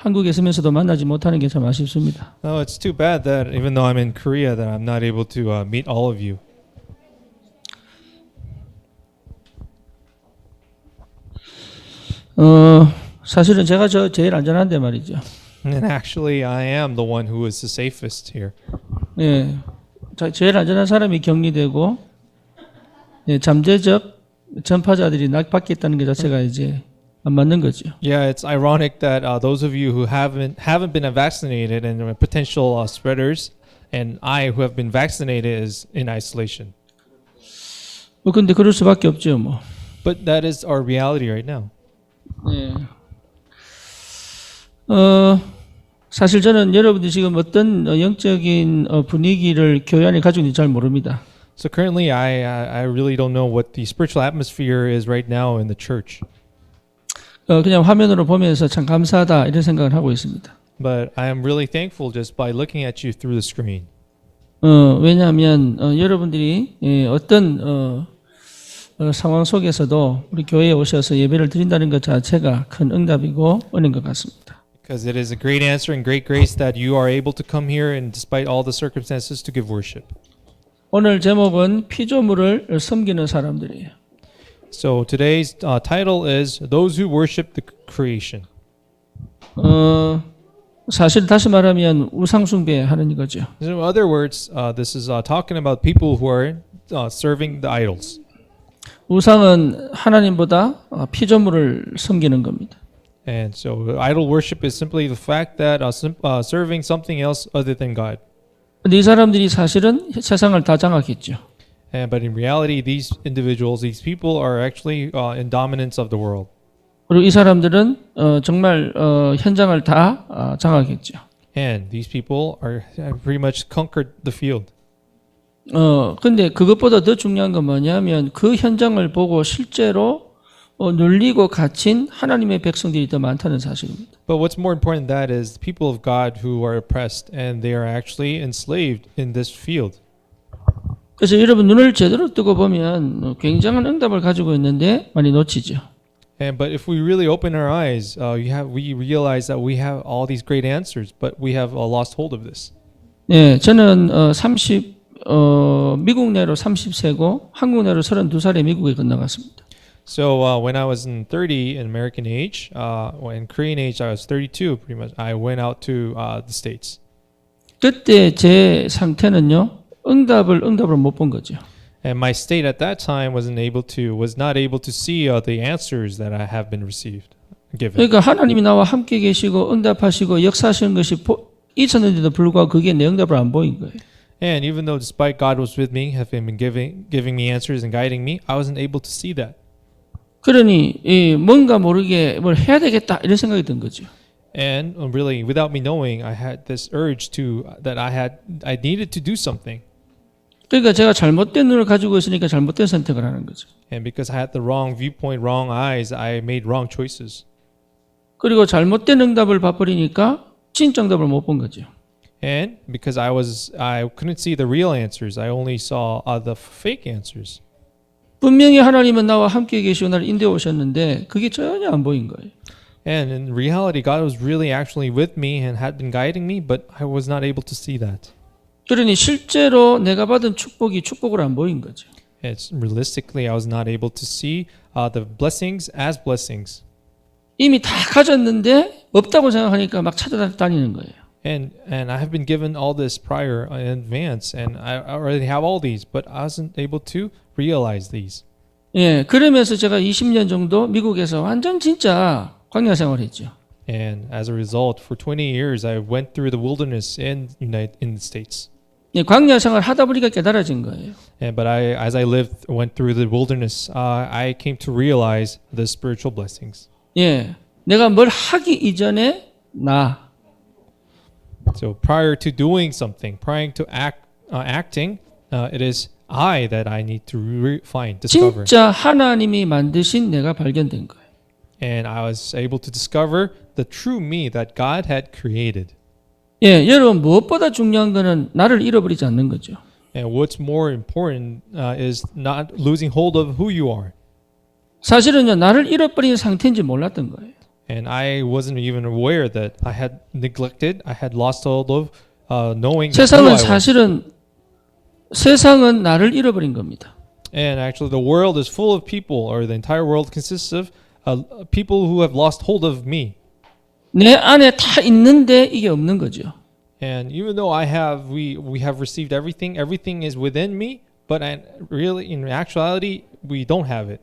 한국에 있으면서도 만나지 못하는 게 참 아쉽습니다. No, it's too bad that even though I'm in Korea, that I'm not able to meet all of you. 사실은 제가 제일 안전한데 말이죠. And actually, I am the one who is the safest here. 예, 제일 안전한 사람이 격리되고 예, 잠재적 전파자들이 낙받겠다는 게 자체가 이제 안 맞는 거죠. Yeah, it's ironic that those of you who haven't been vaccinated and are potential spreaders, and I who have been vaccinated is in isolation. 근데 그럴 수밖에 없죠, 뭐. But that is our reality right now. 예. 사실 저는 여러분들이 지금 어떤 영적인 분위기를 교회 안에 가지고 있는지 잘 모릅니다. So currently, I really don't know what the spiritual atmosphere is right now in the church. 그냥 화면으로 보면서 참 감사하다 이런 생각을 하고 있습니다. But I am really thankful just by looking at you through the screen. 왜냐하면 여러분들이 어떤 상황 속에서도 우리 교회에 오셔서 예배를 드린다는 것 자체가 큰 응답이고 은혜인 것 같습니다. Because it is a great answer and great grace that you are able to come here and despite all the circumstances to give worship. 오늘 제목은 피조물을 섬기는 사람들이에요. So today's title is Those Who Worship the Creation. 사실 다시 말하면 우상 숭배하는 거죠. In other words, this is talking about people who are serving the idols. 우상은 하나님보다 피조물을 섬기는 겁니다. And so idol worship is simply the fact that serving something else other than God. 근데 이 사람들이 사실은 세상을 다 장악했죠. But in reality, these individuals, these people are actually in dominance of the world. 그리고 이 사람들은 정말 현장을 다 장악했죠. And these people have pretty much conquered the field. 근데 그것보다 더 중요한 건 뭐냐면 그 현장을 보고 실제로 눌리고 갇힌 하나님의 백성들이 더 많다는 사실입니다. But what's more important than that is the people of God who are oppressed and they are actually enslaved in this field. 그래서 여러분 눈을 제대로 뜨고 보면 굉장한 응답을 가지고 있는데 많이 놓치죠. But if we really open our eyes, we realize that we have all these great answers, but we have lost hold of this. 네, 저는 미국 내로 30세고 한국 내로 32살에 미국에 건너갔습니다. So when I was in 30 in American age, in Korean age I was 32 pretty much. I went out to the States. 그때 제 상태는요. 응답을 못 본 거죠. And my state at that time was not able to see the answers that I have been given. 그러니까 하나님이 나와 함께 계시고 응답하시고 역사하시는 것이 있었는데도 불구하고 그게 내 응답을 안 보인 거예요. And even though despite God was with me, have been giving me answers and guiding me, I wasn't able to see that. 그러니 뭔가 모르게 뭘 해야 되겠다 이런 생각이 든 거죠. And really, without me knowing, I had this urge I needed to do something. 그러니까 제가 잘못된 눈을 가지고 있으니까 잘못된 선택을 하는 거죠. And because I had the wrong viewpoint, wrong eyes, I made wrong choices. 그리고 잘못된 응답을 봐버리니까 진짜 응답을 못 본 거죠. And because I couldn't see the real answers, I only saw the fake answers. 분명히 하나님은 나와 함께 계시고 나를 인도해 오셨는데 그게 전혀 안 보인 거예요. And in reality, God was really actually with me and had been guiding me, but I was not able to see that. 그러니 실제로 내가 받은 축복이 축복으로 안 보인 거죠. It's realistically, I was not able to see the blessings as blessings. 이미 다 가졌는데 없다고 생각하니까 막 찾아다니는 거예요. And I have been given all this prior in advance, and I already have all these, but I wasn't able to realize these. 예, 그러면서 제가 20년 정도 미국에서 완전 진짜 광야 생활했죠. And as a result, for 20 years, I went through the wilderness in the States. 예, 광야 생활 하다 보니까 깨달아진 거예요. But as I went through the wilderness, I came to realize the spiritual blessings. 예, 내가 뭘 하기 이전에 So prior to doing something, prior to acting, it is I that I need to discover. 진짜 하나님이 만드신 내가 발견된 거예요. And I was able to discover the true me that God had created. 예, 여러분 무엇보다 중요한 거는 나를 잃어버리지 않는 거죠. And what's more important is not losing hold of who you are. 사실은요, 나를 잃어버린 상태인지 몰랐던 거예요. And I wasn't even aware that I had neglected, I had lost hold of knowing who I 세상은 was. 사실은 세상은 나를 잃어버린 겁니다. And actually, the world is full of people, or the entire world consists of people who have lost hold of me. 내 안에 다 있는데 이게 없는 거죠. And even though we have received everything, everything is within me, but in actuality, we don't have it.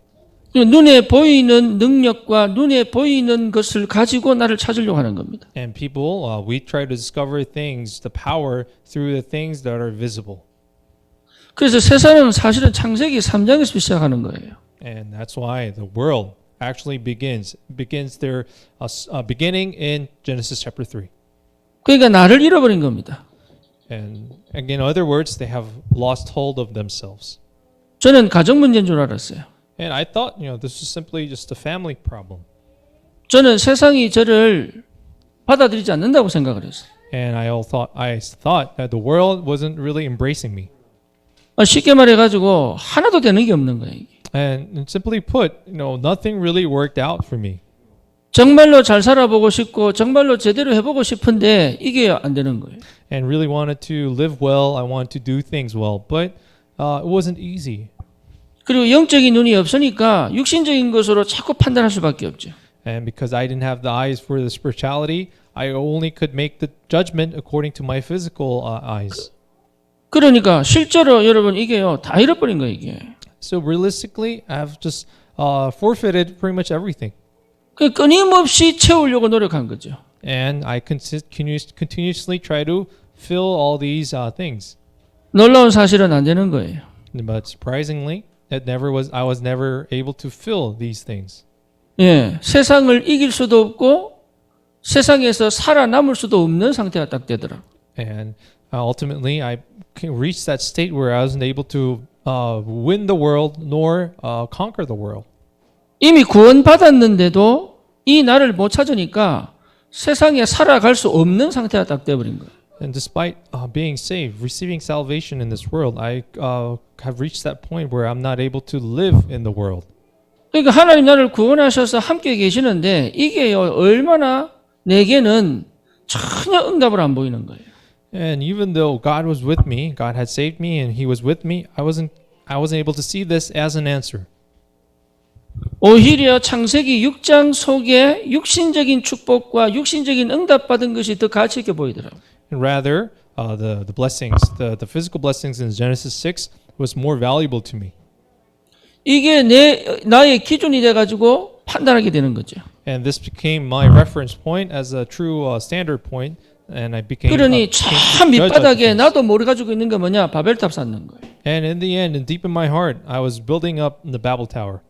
눈에 보이는 능력과 눈에 보이는 것을 가지고 나를 찾으려고 하는 겁니다. And people, we try to discover things, the power through the things that are visible. 그래서 세상은 사실은 창세기 3장에서 시작하는 거예요. And that's why the world actually begins their beginning in Genesis chapter 3. 그러니까 나를 잃어버린 겁니다. And again, in other words, they have lost hold of themselves. 저는 가정 문제인 줄 알았어요. And I thought, this is simply just a family problem. 저는 세상이 저를 받아들이지 않는다고 생각을 했어요. And I thought that the world wasn't really embracing me. 쉽게 말해가지고 하나도 되는 게 없는 거예요. And simply put, nothing really worked out for me. 정말로 잘 살아보고 싶고 정말로 제대로 해보고 싶은데 이게 안 되는 거예요. And really wanted to live well. I wanted to do things well, but it wasn't easy. 그리고 영적인 눈이 없으니까 육신적인 것으로 자꾸 판단할 수밖에 없죠. And because I didn't have the eyes for the spirituality, I only could make the judgment according to my physical eyes. 그러니까 실제로 여러분 이게요 다 잃어버린 거예요 이게. So realistically, I've just forfeited pretty much everything. 그 끊임없이 채우려고 노력한 거죠. And I continuously try to fill all these things. 놀라운 사실은 안 되는 거예요. But surprisingly, I was never able to fill these things. 예, 세상을 이길 수도 없고 세상에서 살아남을 수도 없는 상태가 딱 되더라고요. And ultimately, I reached that state where I wasn't able to win the world nor conquer the world. 이미 구원받았는데도 이 나를 못 찾으니까 세상에 살아갈 수 없는 상태가 딱 돼버린 거예요. And despite being saved, receiving salvation in this world, I have reached that point where I'm not able to live in the world. 그러니까 하나님 나를 구원하셔서 함께 계시는데 이게요 얼마나 내게는 전혀 응답을 안 보이는 거예요. And even though God was with me, God had saved me, and He was with me, I wasn't able to see this as an answer. 오히려 창세기 6장 속에 육신적인 축복과 육신적인 응답받은 것이 더 가치 있게 보이더라고요. And rather, the blessings, the physical blessings in Genesis 6 was more valuable to me. 이게 나의 기준이 돼가지고 판단하게 되는 거죠. And this became my reference point as a true standard point, and I became. 그러니 참 밑바닥에 나도 모르가지고 있는 게 뭐냐 바벨탑 쌓는 거예요. And in the end, and deep in my heart, I was building up the Babel Tower.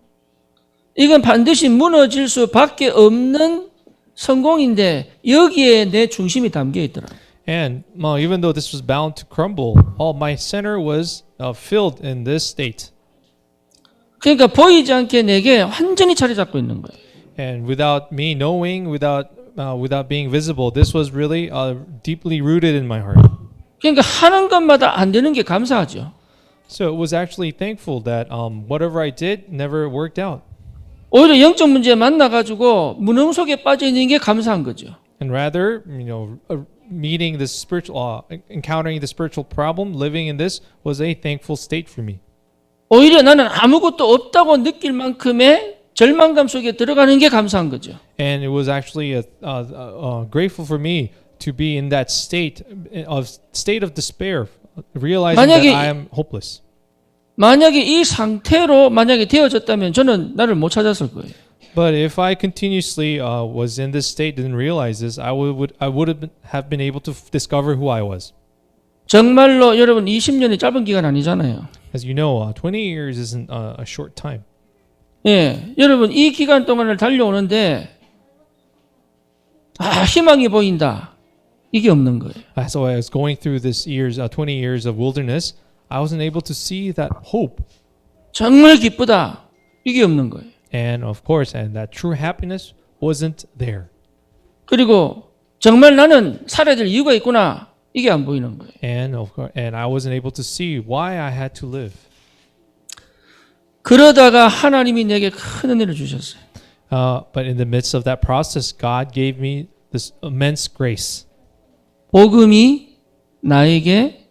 이건 반드시 무너질 수밖에 없는 성공인데 여기에 내 중심이 담겨 있더라고요. And even though this was bound to crumble, all my center was filled in this state. 그러니까 보이지 않게 내게 완전히 자리 잡고 있는 거예요. And without me knowing, without being visible, this was really deeply rooted in my heart. 그러니까 하는 것마다 안 되는 게 감사하죠. So it was actually thankful that whatever I did never worked out. 오히려 영적 문제에 만나가지고 무능 속에 빠져 있는 게 감사한 거죠. And rather, meeting this encountering the spiritual problem, living in this was a thankful state for me. 오히려 나는 아무것도 없다고 느낄 만큼의 절망감 속에 들어가는 게 감사한 거죠. And it was actually grateful for me to be in that state of despair, realizing that I am hopeless. 만약에 이 상태로 되어졌다면 저는 나를 못 찾았을 거예요. But if I continuously was in this state, didn't realize this, I would have been able to discover who I was. 정말로 여러분 20년이 짧은 기간 아니잖아요. As you know, 20 years isn't a short time. 예, 여러분 이 기간 동안을 달려오는데 희망이 보인다. 이게 없는 거예요. So I was going through this 20 years of wilderness. I wasn't able to see that hope. 정말 기쁘다. 이게 없는 거예요. And of course, and that true happiness wasn't there. 그리고 정말 나는 살아야 될 이유가 있구나. 이게 안 보이는 거예요. And of course, and I wasn't able to see why I had to live. 그러다가 하나님이 내게 큰 은혜를 주셨어요. But in the midst of that process, God gave me this immense grace. 복음이 나에게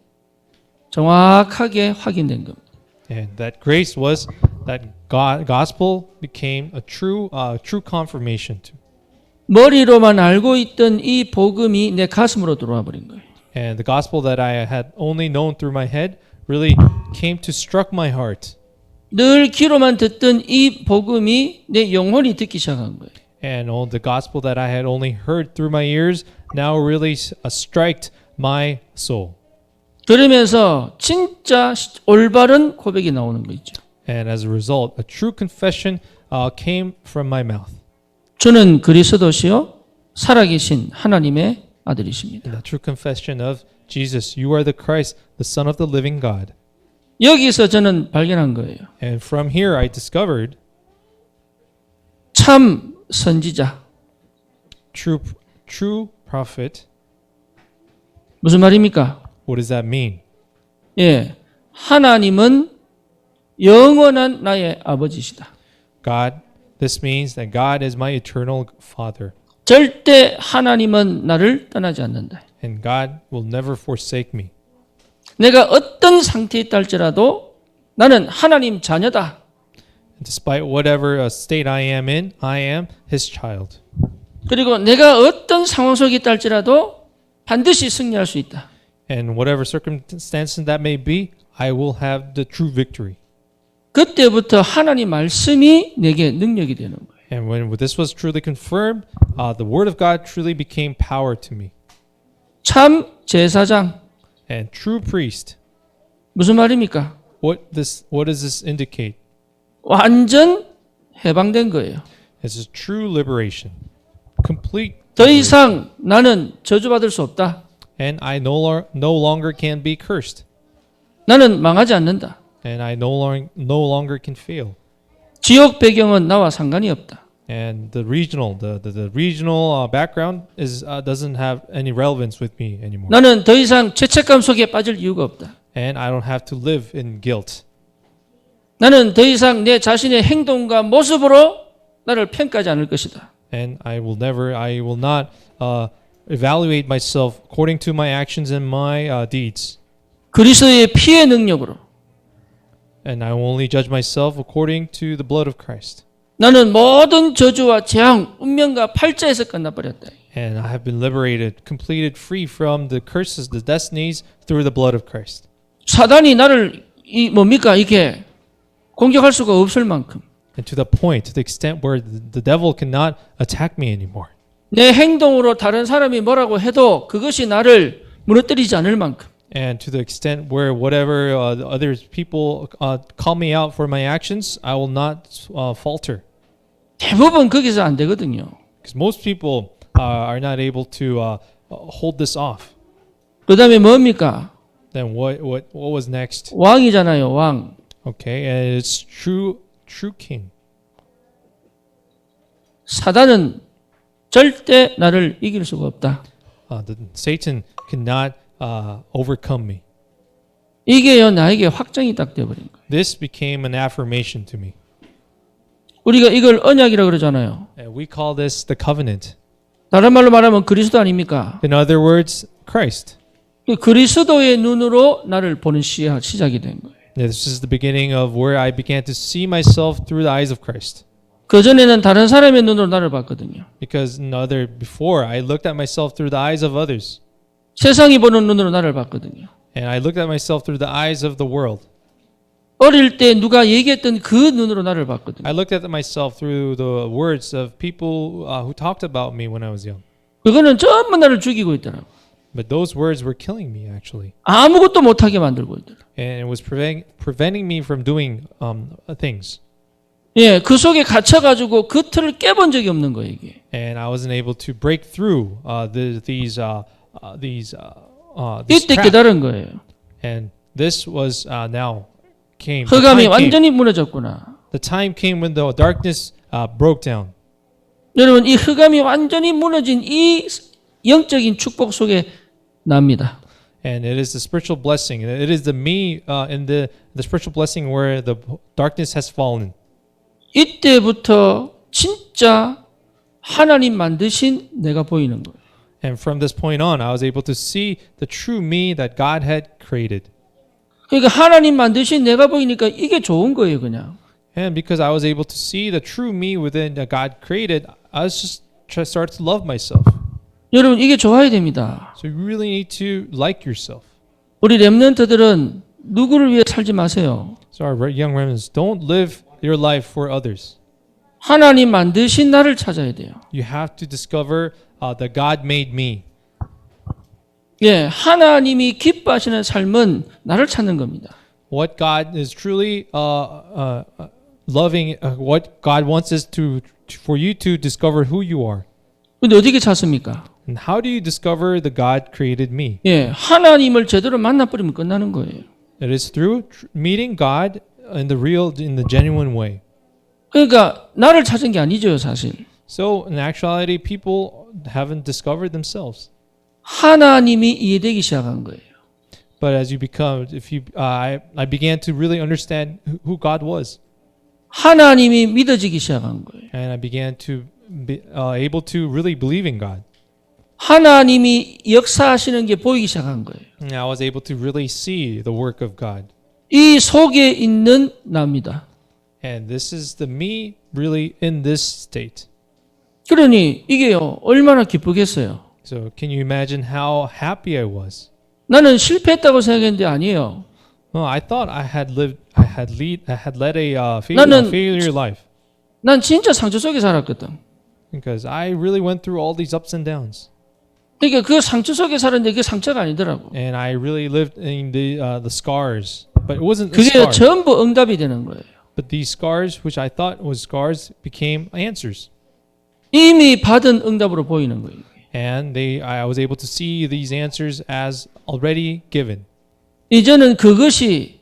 정확하게 확인된 겁니다. And that grace was that gospel became a true confirmation to. 머리로만 알고 있던 이 복음이 내 가슴으로 들어와 버린 거예요. And the gospel that I had only known through my head really came to struck my heart. 늘 귀로만 듣던 이 복음이 내 영혼이 듣기 시작한 거예요. And all the gospel that I had only heard through my ears now really striked my soul. 그러면서 진짜 올바른 고백이 나오는 거 있죠. And as a result, a true confession came from my mouth. 주는 그리스도시요 살아계신 하나님의 아들이십니다. And the true confession of Jesus, you are the Christ, the Son of the living God. 여기서 저는 발견한 거예요. And from here I discovered 참 선지자. true prophet. 무슨 말입니까? What does that mean? 예, 하나님은 영원한 나의 아버지시다. God, this means that God is my eternal Father. 절대 하나님은 나를 떠나지 않는다. And God will never forsake me. 내가 어떤 상태에 있다 할지라도 나는 하나님 자녀다. Despite whatever state I am in, I am His child. 그리고 내가 어떤 상황 속에 있다 할지라도 반드시 승리할 수 있다. And whatever circumstances that may be, I will have the true victory. 그때부터 하나님 말씀이 내게 능력이 되는 거예요. And when this was truly confirmed, the Word of God truly became power to me. 참 제사장. And true priest, 무슨 말입니까? what does this indicate? 완전 해방된 거예요. It's a true liberation. Complete. 더 이상 나는 저주받을 수 없다. And I no longer can be cursed. 나는 망하지 않는다. And I no longer can fail. 지역 배경은 나와 상관이 없다. And the regional background doesn't have any relevance with me anymore. 나는 더 이상 죄책감 속에 빠질 이유가 없다. And I don't have to live in guilt. 나는 더 이상 내 자신의 행동과 모습으로 나를 평가하지 않을 것이다. And I will not evaluate myself according to my actions and my deeds. 그리스도의 피의 능력으로 And I will only judge myself according to the blood of Christ. 나는 모든 저주와 재앙, 운명과 팔자에서 끝나버렸다. And I have been liberated, completed free from the curses, the destinies through the blood of Christ. 사단이 나를 이게 공격할 수가 없을 만큼 And to the point, to the extent where the devil cannot attack me anymore. 내 행동으로 다른 사람이 뭐라고 해도 그것이 나를 무너뜨리지 않을 만큼 And to the extent where whatever other people call me out for my actions, I will not falter. 대부분 거기서 안 되거든요. Because most people are not able to hold this off. 그 다음에 뭡니까? Then what was next? 왕이잖아요, 왕. Okay, and it's true king. 사단은 절대 나를 이길 수가 없다. Satan cannot overcome me. 이게요 나에게 확정이 딱 되어버린 거예요. This became an affirmation to me. 우리가 이걸 언약이라고 그러잖아요. And we call this the covenant. 다른 말로 말하면 그리스도 아닙니까? In other words, Christ. 그리스도의 눈으로 나를 보는 시작이 된 거예요. This is the beginning of where I began to see myself through the eyes of Christ. 그전에는 다른 사람의 눈으로 나를 봤거든요. Because before I looked at myself through the eyes of others. 세상이 보는 눈으로 나를 봤거든요. And I looked at myself through the eyes of the world. 어릴 때 누가 얘기했던 그 눈으로 나를 봤거든요. I looked at myself through the words of people who talked about me when I was young. 그거는 전부 나를 죽이고 있더라고. But those words were killing me actually. 아무것도 못하게 만들고 있더라고. And it was preventing me from doing things. 예, 그 속에 갇혀가지고 그 틀을 깨본 적이 없는 거예요, 이게. And I wasn't able to break through these 이때 traps. 깨달은 거예요. And this was now came. 흑암이 완전히 무너졌구나. The time came when the darkness broke down. 여러분, 이 흑암이 완전히 무너진 이 영적인 축복 속에 납니다. And it is the spiritual blessing. It is me in the spiritual blessing where the darkness has fallen. 이때부터 진짜 하나님 만드신 내가 보이는 거예요. And from this point on, I was able to see the true me that God had created. 그러니까 하나님 만드신 내가 보이니까 이게 좋은 거예요, 그냥. And because I was able to see the true me within that God created, I was just started to love myself. 여러분 이게 좋아야 됩니다. So you really need to like yourself. 우리 렘넌트들은 누구를 위해 살지 마세요. So our young remnants, don't live your life for others. 하나님 만드신 나를 찾아야 돼요. You have to discover that God made me. 예, 하나님이 기뻐하시는 삶은 나를 찾는 겁니다. What God is truly loving, what God wants is for you to discover who you are. 근데 어떻게 찾습니까? And how do you discover the God created me? 예, 하나님을 제대로 만나버리면 끝나는 거예요. It is through meeting God in the genuine way. 그러니까 나를 찾은 게 아니죠, 사실. So in actuality, people haven't discovered themselves. 하나님이 이해되기 시작한 거예요. But as you become, I began to really understand who God was, 하나님이 믿어지기 시작한 거예요. and I began to be able to really believe in God. 하나님이 역사하시는 게 보이기 시작한 거예요. And I was able to really see the work of God. 이 속에 있는 나입니다. And this is the me really in this state. 그러니 이게요, 얼마나 기쁘겠어요. So can you imagine how happy I was? 나는 실패했다고 생각했는데 아니에요. Well, I thought I had led a 나는- failure life 난 진짜 상처 속에 살았거든. because I really went through all these ups and downs, 그러니까 그 상처 속에 살았는데 그게 상처가 아니더라고. and I really lived in the scars. But it wasn't a 그게 scar. 전부 응답이 되는 거예요. But these scars, which I thought was scars, became answers, 이미 받은 응답으로 보이는 거예요. and I was able to see these answers as already given. 이제는 그것이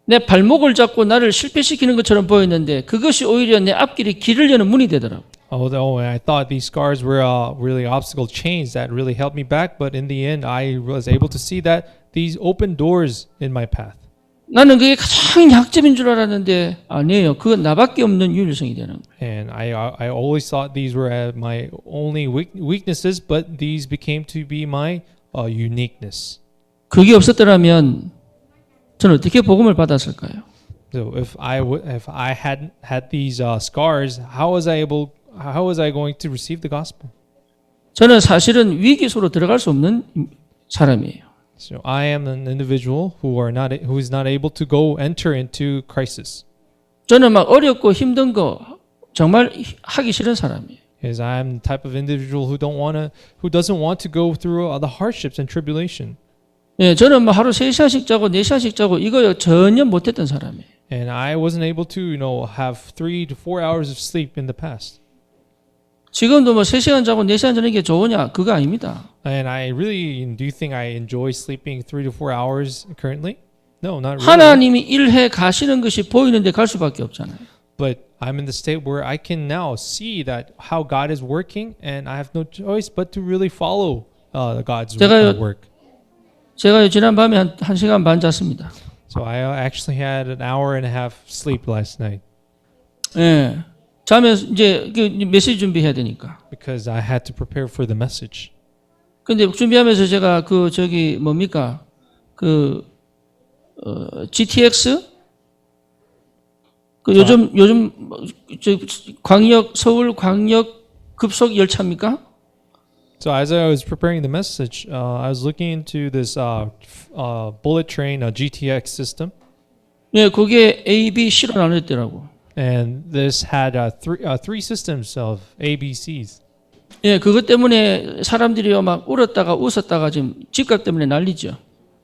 내 발목을 잡고 나를 실패시키는 것처럼 보였는데 그것이 오히려 내 앞길에 길을 여는 문이 되더라고. Although I thought these scars were really obstacle chains that really held me back, but in the end, I was able to see that these opened doors in my path. 나는 그게 가장 약점인 줄 알았는데 아니에요. 그건 나밖에 없는 유일성이 되는 거예요. And I always thought these were my only weaknesses, but these became to be my uniqueness. 그게 없었더라면 저는 어떻게 복음을 받았을까요? So if I hadn't had these scars, how was I going to receive the gospel? 저는 사실은 위기 속으로 들어갈 수 없는 사람이에요. So I am an individual who is not able to enter into crisis. 저는 막 어렵고 힘든 거 정말 하기 싫은 사람이에요. Because I am the type of individual who doesn't want to go through the hardships and tribulation. 예, 저는 뭐 하루 3시간씩 자고 4시간씩 자고 이거 전혀 못했던 사람이에요. And I wasn't able to, have 3 to 4 hours of sleep in the past. 지금도 뭐 3시간 자고 4시간 자는 게 좋으냐? 그거 아닙니다. And do you think I enjoy sleeping 3 to 4 hours currently? No, not really. 하나님이 일해 가시는 것이 보이는데 갈 수밖에 없잖아요. But I'm in the state where I can now see that how God is working, and I have no choice but to really follow God's work. 제가 지난밤에 한 1시간 반 잤습니다. So I actually had an hour and a half sleep last night 예. 자면서 이제 그 메시지 준비해야 되니까. because I had to prepare for the message. 근데 준비하면서 제가 뭡니까? GTX? 요즘 서울 광역 급속 열차입니까? So as I was preparing the message, I was looking into this bullet train GTX system, 예, 그게 A, B, C로 나눴더라고. and this had three systems of ABCs. 예, 그것 때문에 사람들이요 막 울었다가 웃었다가 지금 집값 때문에 난리죠.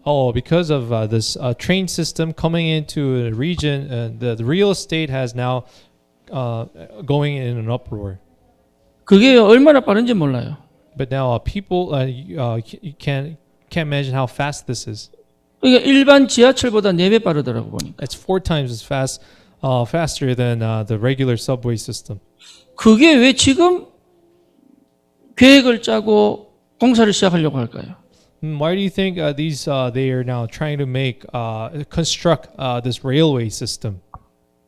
Oh, because of this train system coming into a region, the real estate has now going in an uproar. 그게 얼마나 빠른지 몰라요. But now people, you can't imagine how fast this is. 그러니까 일반 지하철보다 4배 빠르더라고 보니까. It's 4 times as faster than the regular subway system. 그게 왜 지금 계획을 짜고 공사를 시작하려고 할까요? Why do you think they are now trying to construct this railway system?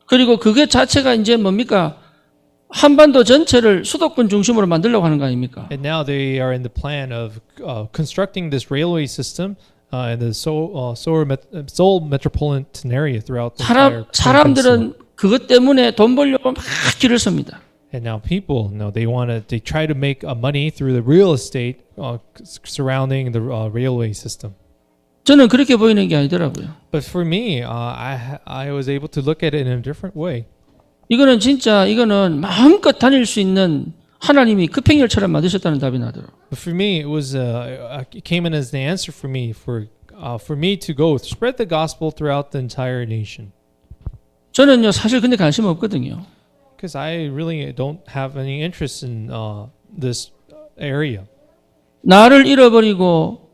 그리고 그게 자체가 이제 뭡니까? 한반도 전체를 수도권 중심으로 만들려고 하는 거 아닙니까? And now they are in the plan of constructing this railway system in the Seoul metropolitan area throughout the entire 사람들은 그것 때문에 돈 벌려고 막 길을 섭니다. And now people, they try to make money through the real estate surrounding the railway system. 저는 그렇게 보이는 게 아니더라고요. But for me, I was able to look at it in a different way. 이거는 마음껏 다닐 수 있는 하나님이 급행열차를 만드셨다는 답이 나더라고요. But for me, it came in as the answer for me to go spread the gospel throughout the entire nation. 저는요 사실 근데 관심 없거든요. Because I really don't have any interest in this area. 나를 잃어버리고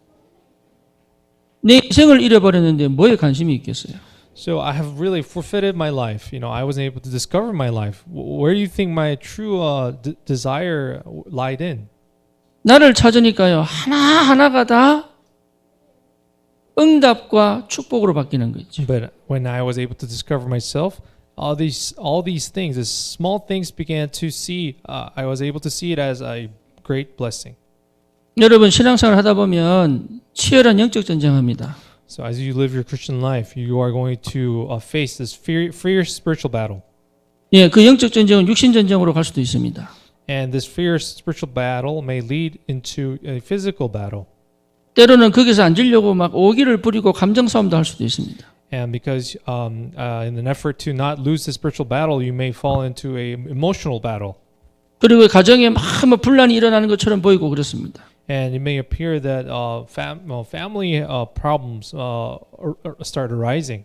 내 인생을 잃어버렸는데 뭐에 관심이 있겠어요? So I have really forfeited my life. I wasn't able to discover my life. Where do you think my true desire lied in? 나를 찾으니까요 하나하나가 다 응답과 축복으로 바뀌는 거죠. But when I was able to discover myself, all these things, the small things began to see. I was able to see it as a great blessing. 여러분 신앙생활 하다 보면 치열한 영적 전쟁합니다. So as you live your Christian life, you are going to face this fierce spiritual battle. 예, 그 영적 전쟁은 육신 전쟁으로 갈 수도 있습니다. And this fierce spiritual battle may lead into a physical battle. 때로는 거기서 앉으려고 막 오기를 부리고 감정 싸움도 할 수도 있습니다. And because in an effort to not lose the spiritual battle, you may fall into a emotional battle. 그리고 가정에 막 분란이 일어나는 것처럼 보이고 그렇습니다. And it may appear that family problems start arising.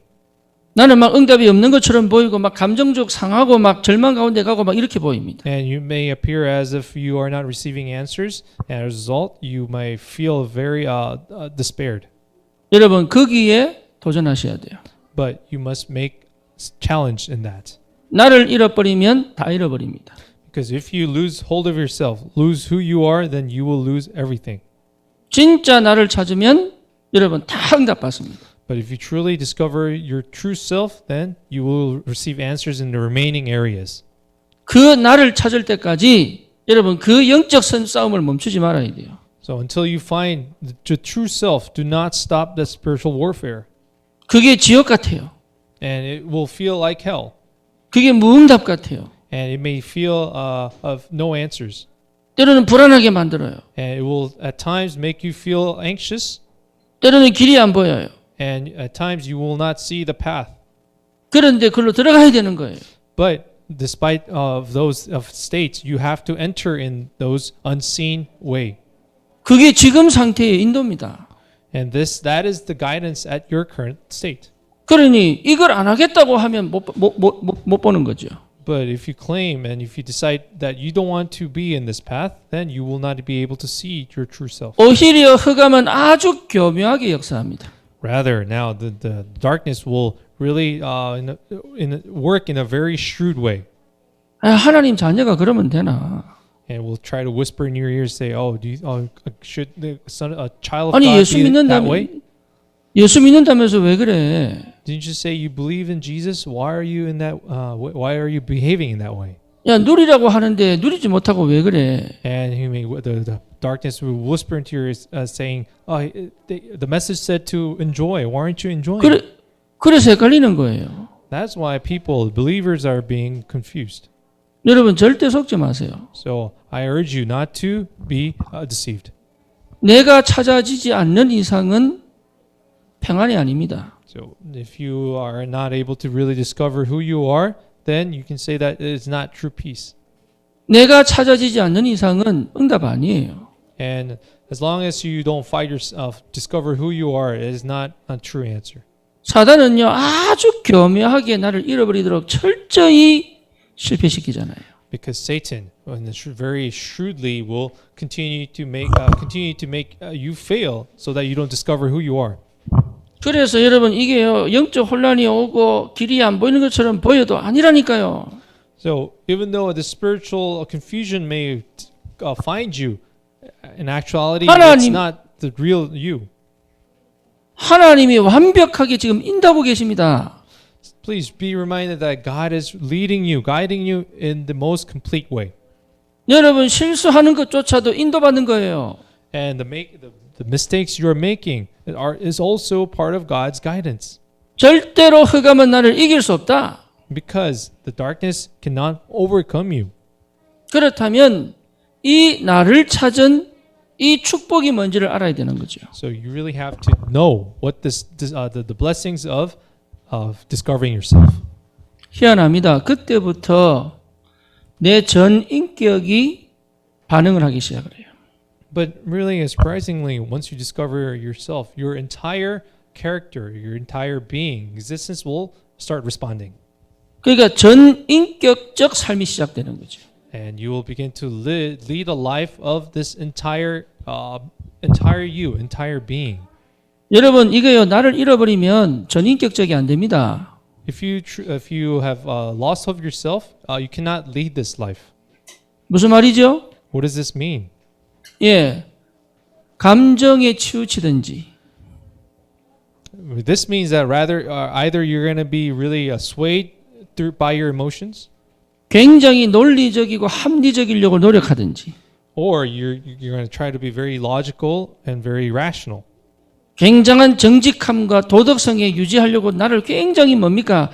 나는 막 응답이 없는 것처럼 보이고 막 감정적 상하고 막 절망 가운데 가고 막 이렇게 보입니다. And you may appear as if you are not receiving answers, and as a result, you may feel very despaired. 여러분 거기에 도전하셔야 돼요. But you must make challenge in that. 나를 잃어버리면 다 잃어버립니다. Because if you lose hold of yourself, lose who you are, then you will lose everything. 진짜 나를 찾으면 여러분 다 응답받습니다. But if you truly discover your true self, then you will receive answers in the remaining areas. 그 나를 찾을 때까지 여러분 그 영적 싸움을 멈추지 말아야 돼요. So until you find the true self, do not stop the spiritual warfare. 그게 지옥 같아요. And it will feel like hell. 그게 무응답 같아요. And it may feel of no answers. 때로는 불안하게 만들어요. And it will at times make you feel anxious. 때로는 길이 안 보여요. And at times you will not see the path. 그런데 그걸로 들어가야 되는 거예요. But despite of those states, you have to enter in those unseen way. 그게 지금 상태의 인도입니다. And that is the guidance at your current state. 그러니 이걸 안 하겠다고 하면 못 보는 거죠. But if you claim and if you decide that you don't want to be in this path, then you will not be able to see your true self. 오히려 흑암은 아주 교묘하게 역사합니다. Rather, now the darkness will really work in a very shrewd way. 하나님 자녀가 그러면 되나? And will try to whisper in your ears, say, "Oh, should a child of 아니 God 예수 be that way? 예수 믿는다면서 왜 그래? Didn't you say you believe in Jesus? Why are you in that? Why are you behaving in that way?" 야 누리라고 하는데 누리지 못하고 왜 그래? And the darkness will whisper into your ears, saying, "The message said to enjoy. Why aren't you enjoying?" 그래서 헷갈리는 거예요. That's why believers are being confused. 여러분 절대 속지 마세요. So I urge you not to be deceived. 내가 찾아지지 않는 이상은 평안이 아닙니다. So if you are not able to really discover who you are, then you can say that it is not true peace. 내가 찾아지지 않는 이상은 응답 아니에요. And as long as you don't find yourself, discover who you are, it is not a true answer. 사단은요 아주 교묘하게 나를 잃어버리도록 철저히 실패시키잖아요. Because Satan, very shrewdly, will continue to make you fail, so that you don't discover who you are. 그래서 여러분 이게요 영적 혼란이 오고 길이 안 보이는 것처럼 보여도 아니라니까요. So even though the spiritual confusion may find you, in actuality, it's not the real you. 하나님이 완벽하게 지금 인도하고 계십니다. please be reminded that God is leading you, guiding you in the most complete way. 여러분 실수하는 것조차도 인도받는 거예요. And the mistakes you are making is also part of God's guidance. 절대로 흑암은 나를 이길 수 없다. Because the darkness cannot overcome you. 그렇다면 이 나를 찾은 이 축복이 뭔지를 알아야 되는 거죠. So you really have to know what the blessings of discovering yourself. 희한합니다. 그때부터 내 전 인격이 반응을 하기 시작을 해요. But really, surprisingly, once you discover yourself, your entire character, your entire being, existence will start responding. 그러니까 전 인격적 삶이 시작되는 거죠. And you will begin to lead a life of this entire you, entire being. 여러분 이거요 나를 잃어버리면 전인격적이 안 됩니다. If you have loss of yourself, you cannot lead this life. 무슨 말이죠? What does this mean? 예, 감정에 치우치든지 This means that rather either you're going to be really swayed by your emotions, 굉장히 논리적이고 합리적이려고 노력하든지 or you're going to try to be very logical and very rational. 굉장한 정직함과 도덕성에 유지하려고 나를 굉장히 뭡니까?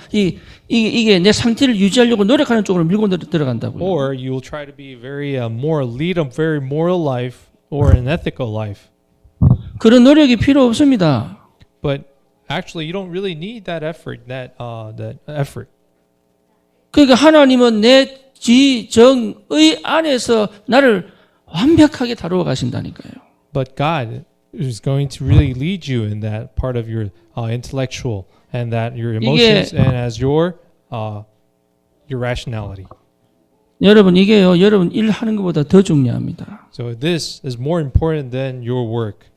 이게 내 상태를 유지하려고 노력하는 쪽으로 밀고 들어간다고요. Or you will try to be very moral, lead a very moral life or an ethical life. 그런 노력이 필요 없습니다. But actually, you don't really need that effort. That effort. 그러니까 하나님은 내 지정의 안에서 나를 완벽하게 다루어 가신다니까요. But God is going to really lead you in that part of your intellectual and that your emotions and as your rationality. 여러분 이게요 여러분 일 하는 것보다 더 중요합니다. So this is more important than your work.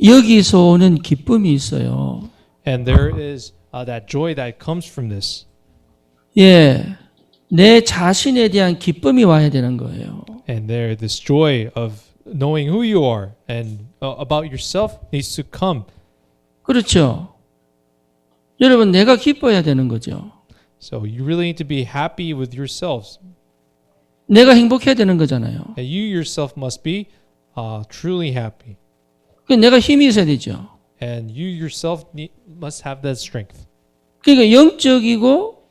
여기서 오는 기쁨이 있어요. And there is that joy that comes from this. 예, 내 자신에 대한 기쁨이 와야 되는 거예요. And there, this joy of knowing who you are and about yourself needs to come. 그렇죠. 여러분 내가 기뻐야 되는 거죠. So you really need to be happy with yourselves. 내가 행복해야 되는 거잖아요. And you yourself must be truly happy. 내가 힘이 있어야 되죠. And you yourself must have that strength. 그러니까 영적이고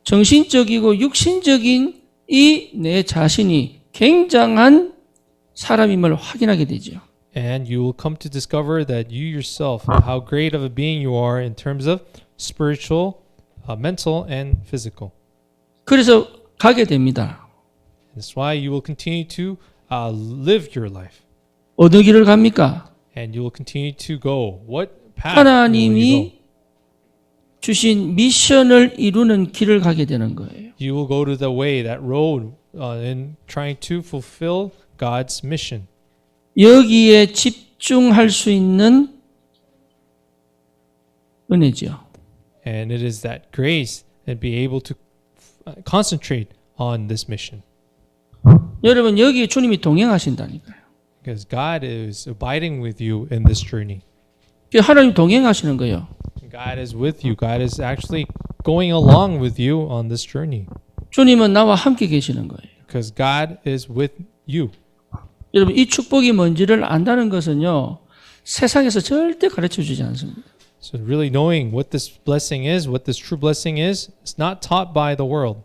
정신적이고 육신적인 이 내 자신이 굉장한 사람임을 확인하게 되죠. And you will come to discover that you yourself, how great of a being you are in terms of spiritual, mental, and physical. 그래서 가게 됩니다. That's why you will continue to live your life. 어느 길을 갑니까? And you will continue to go. What path will you go? 하나님이 주신 미션을 이루는 길을 가게 되는 거예요. You will go to the way, that road, in trying to fulfill God's mission. 여기에 집중할 수 있는 은혜죠. And it is that grace and be able to concentrate on this mission. 여러분 여기에 주님이 동행하신다니까요. Because God is abiding with you in this journey. 하나님 동행하시는 거예요. God is with you. God is actually going along with you on this journey. 주님은 나와 함께 계시는 거예요. Because God is with you. 여러분 이 축복이 뭔지를 안다는 것은요. 세상에서 절대 가르쳐 주지 않습니다. So really knowing what this blessing is, what this true blessing is, it's not taught by the world.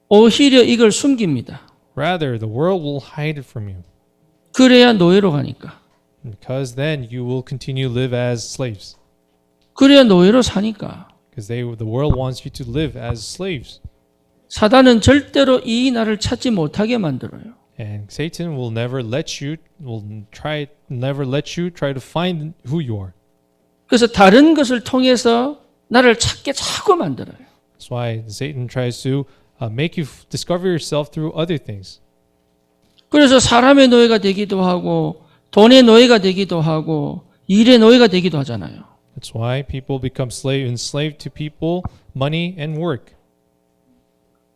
오히려 이걸 숨깁니다. Rather, the world will hide it from you. 그래야 노예로 가니까. Because then you will continue to live as slaves. 그래야 노예로 사니까. Because the world wants you to live as slaves. 사단은 절대로 이 나를 찾지 못하게 만들어요. And Satan will never let you try to find who you are. 그래서 다른 것을 통해서 나를 찾게 자꾸 만들어요. That's why Satan tries to make you discover yourself through other things. 그래서 사람의 노예가 되기도 하고 돈의 노예가 되기도 하고 일의 노예가 되기도 하잖아요. That's why people become enslaved to people, money, and work.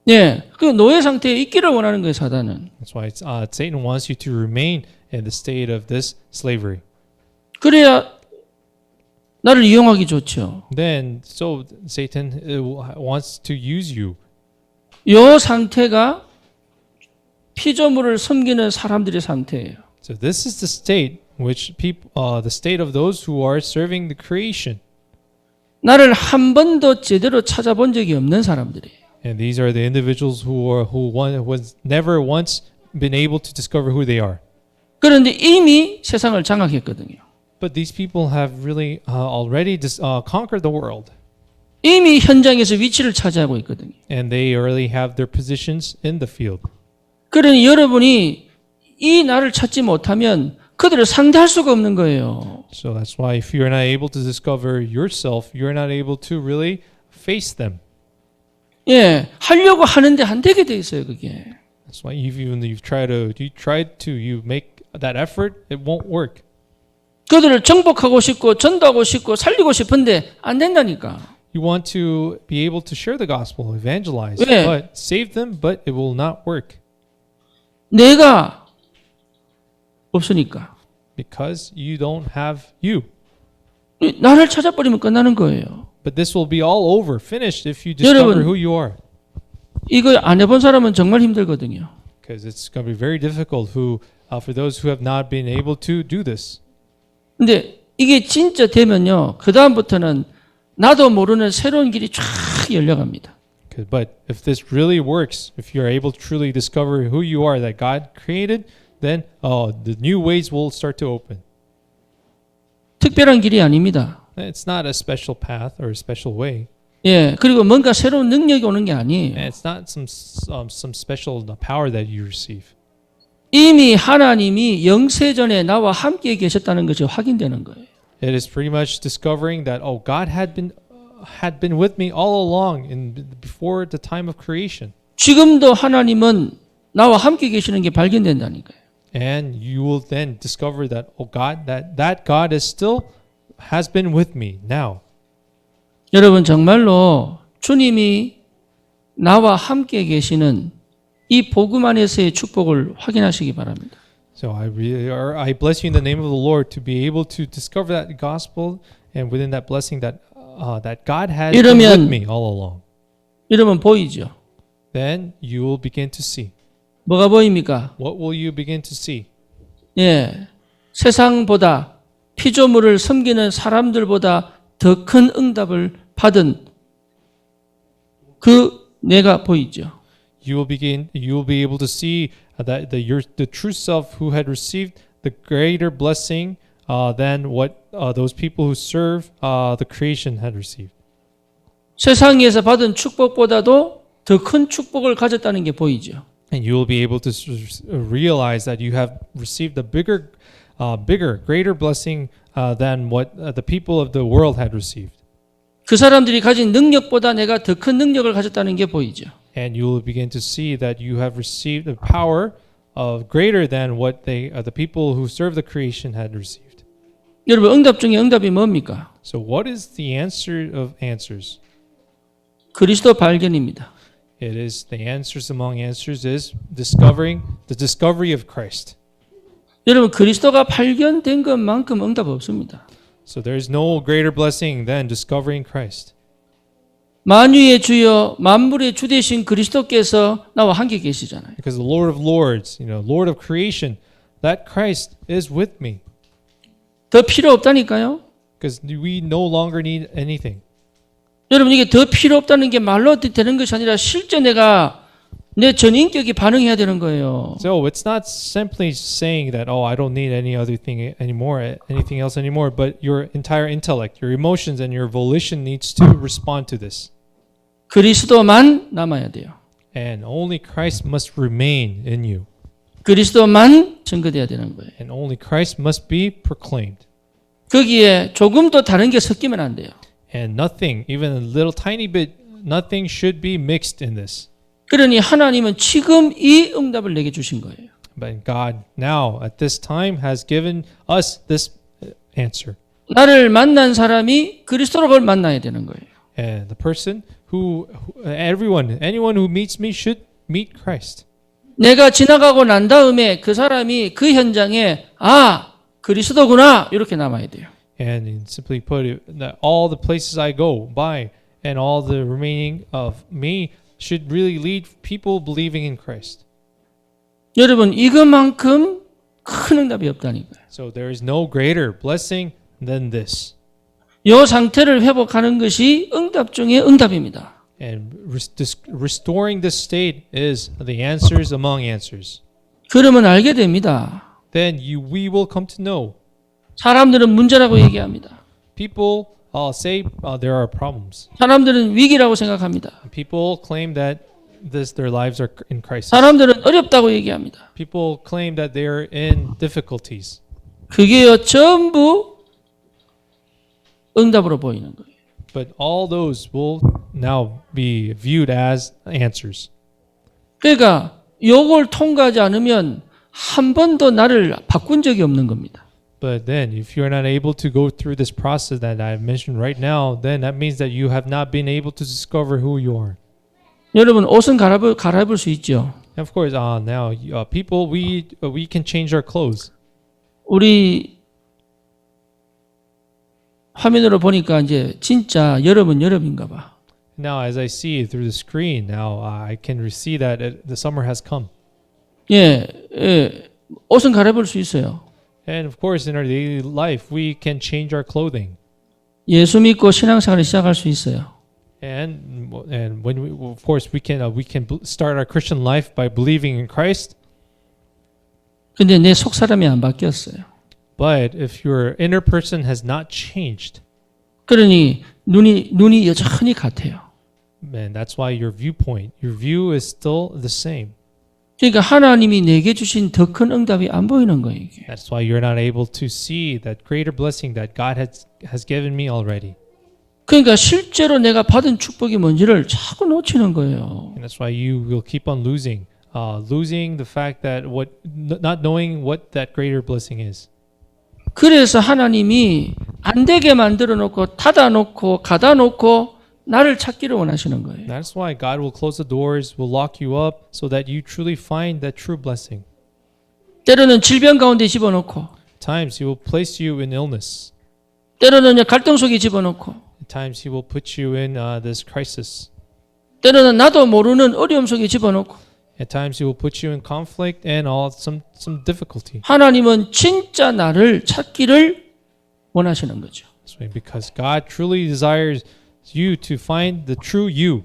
예, 그 노예 상태에 있기를 원하는 거예요, 사단은. That's why Satan wants you to remain in the state of this slavery. 그래야 나를 이용하기 좋죠. then so Satan wants to use you. 이 상태가 피조물을 섬기는 사람들의 상태예요. So this is the state which people, the state of those who are serving the creation. 나를 한 번도 제대로 찾아본 적이 없는 사람들이에요. And these are the individuals was never once been able to discover who they are. 그런데 이미 세상을 장악했거든요. But these people have really already conquered the world. 이미 현장에서 위치를 차지하고 있거든요. And they already have their positions in the field. 그러니 여러분이 이 나를 찾지 못하면 그들을 상대할 수가 없는 거예요. So that's why if you're not able to discover yourself, you're not able to really face them. 예, 하려고 하는데 안 되게 돼 있어요, 그게. That's why even you make that effort, it won't work. 그들을 정복하고 싶고 전도하고 싶고 살리고 싶은데 안 된다니까. You want to be able to share the gospel, evangelize, 왜? but save them, but it will not work 내가 없으니까. because you don't have you. 나를 찾아버리면 끝나는 거예요. But this will be all over, finished if you discover 여러분, who you are. 이거 안 해본 사람은 정말 힘들거든요. Because it's going to be very difficult for those who have not been able to do this. 근데 이게 진짜 되면요. 그 다음부터는 나도 모르는 새로운 길이 쫙 열려갑니다. But if this really works, if you're able to truly discover who you are that God created, then the new ways will start to open. 특별한 길이 아닙니다. It's not a special path or a special way. 예, 그리고 뭔가 새로운 능력이 오는 게 아니에요. And it's not some special power that you receive. 이미 하나님이 영세전에 나와 함께 계셨다는 것이 확인되는 거예요. It is pretty much discovering that God had been with me all along before the time of creation. 지금도 하나님은 나와 함께 계시는 게 발견된다니까요. And you will then discover that God that God has been with me now. 여러분 정말로 주님이 나와 함께 계시는 이 복음 안에서의 축복을 확인하시기 바랍니다. So I bless you in the name of the Lord to be able to discover that gospel and within that blessing that God has been with me all along. 이러면 보이죠. Then you will begin to see. 뭐가 보입니까? What will you begin to see? 예, 세상보다 피조물을 섬기는 사람들보다 더 큰 응답을 받은 그 내가 보이죠. You will be able to see that the true self who had received the greater blessing than what those people who serve the creation had received. 세상에서 받은 축복보다도 더 큰 축복을 가졌다는 게 보이죠. And you will be able to realize that you have received a greater blessing than what the people of the world had received. 그 사람들이 가진 능력보다 내가 더 큰 능력을 가졌다는 게 보이죠. And you will begin to see that you have received a power greater than what the people who serve the creation had received. 여러분 응답 중에 응답이 뭡니까? So what is the answer of answers? 그리스도 발견입니다. It is the answers among answers is the discovery of Christ. 여러분 그리스도가 발견된 것만큼 응답 없습니다. So there is no greater blessing than discovering Christ. 만유의 주여 만물의 주 되신 그리스도께서 나와 함께 계시잖아요. Because the Lord of Lords, Lord of creation, that Christ is with me. 더 필요 없다니까요. Because we no longer need anything. 여러분 이게 더 필요 없다는 게 말로 되는 것이 아니라 실제 내가 내 전인격이 반응해야 되는 거예요. So it's not simply saying that I don't need anything else anymore, but your entire intellect, your emotions and your volition needs to respond to this. 그리스도만 남아야 돼요. And only Christ must remain in you. 그리스도만 증거돼야 되는 거예요. And only Christ must be proclaimed. 거기에 조금도 다른 게 섞이면 안 돼요. And nothing, even a little tiny bit, nothing should be mixed in this. 그러니 하나님은 지금 이 응답을 내게 주신 거예요. But God now at this time has given us this answer. 나를 만난 사람이 그리스도를 만나야 되는 거예요. And the person anyone who meets me should meet Christ. 내가 지나가고 난 다음에 그 사람이 그 현장에 그리스도구나 이렇게 남아야 돼요. And simply put it, that all the places I go by and all the remaining of me should really lead people believing in Christ. 여러분 이것만큼 큰 응답이 없다니까요. So there is no greater blessing than this. 이 상태를 회복하는 것이 응답 중에 응답입니다. And restoring this state is the answers among answers. 그러면 알게 됩니다. Then we will come to know. 사람들은 문제라고 얘기합니다. People say there are problems. 사람들은 위기라고 생각합니다. People claim that their lives are in crisis. 사람들은 어렵다고 얘기합니다. People claim that they are in difficulties. 그게요 전부 응답으로 보이는 거예요. But all those will now be viewed as answers. 그러니까 요걸 통과하지 않으면 한 번도 나를 바꾼 적이 없는 겁니다. But then, if you're not able to go through this process that I've mentioned right now, then that means that you have not been able to discover who you are. 여러분 옷은 갈아입을 수 있죠. And of course, now people, we can change our clothes. 우리 화면으로 보니까 이제 진짜 여름은 여름인가 봐. Now, as I see through the screen, now I can see that the summer has come. 예, 옷은 갈아입을 수 있어요. And of course, in our daily life, we can change our clothing. 예수 믿고 신앙생활을 시작할 수 있어요. And when of course we can start our Christian life by believing in Christ. 근데 내 속 사람이 안 바뀌었어요. But if your inner person has not changed, 그러니 눈이 여전히 같아요. man, that's why your view is still the same. 그러니까 하나님이 내게 주신 더 큰 응답이 안 보이는 거예요. 이게. That's why you're not able to see that greater blessing that God has given me already. 그러니까 실제로 내가 받은 축복이 뭔지를 자꾸 놓치는 거예요. And that's why you will keep on losing the fact that not knowing what that greater blessing is. 그래서 하나님이 안 되게 만들어 놓고 닫아 놓고 가다 놓고 나를 찾기를 원하시는 거예요. That's why God will close the doors, will lock you up so that you truly find that true blessing. 때로는 질병 가운데 집어넣고 At times he will place you in illness. 때로는 갈등 속에 집어넣고 At times he will put you in this crisis. 때로는 나도 모르는 어려움 속에 집어넣고 At times he will put you in conflict and some difficulty. 하나님은 진짜 나를 찾기를 원하시는 거죠. That's why, because God truly desires you to find the true you.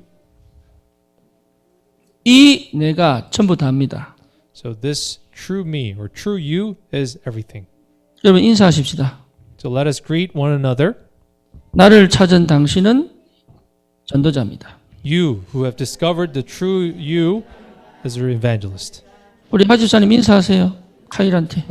이 내가 전부 다입니다. So this true me or true you is everything. 여러분 인사하십시다. So let us greet one another. 나를 찾은 당신은 전도자입니다. You who have discovered the true you is an evangelist. 우리 하집사님 인사하세요. 카일한테.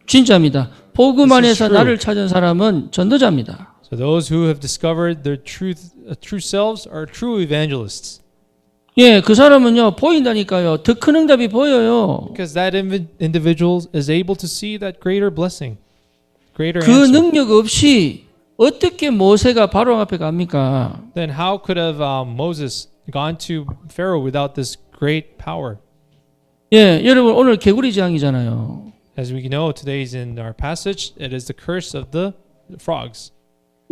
진짜입니다. 복음 안에서 나를 찾은 사람은 전도자입니다. So those who have discovered their true selves are true evangelists. 예, 그 사람은요 보인다니까요. 더 큰 응답이 보여요. Because that individual is able to see that greater blessing, greater 그 answer. 능력 없이 어떻게 모세가 바로 앞에 갑니까? Then how could have Moses gone to Pharaoh without this great power? 예, 여러분 오늘 개구리 재앙이잖아요. As we know, today's in our passage, it is the curse of the frogs.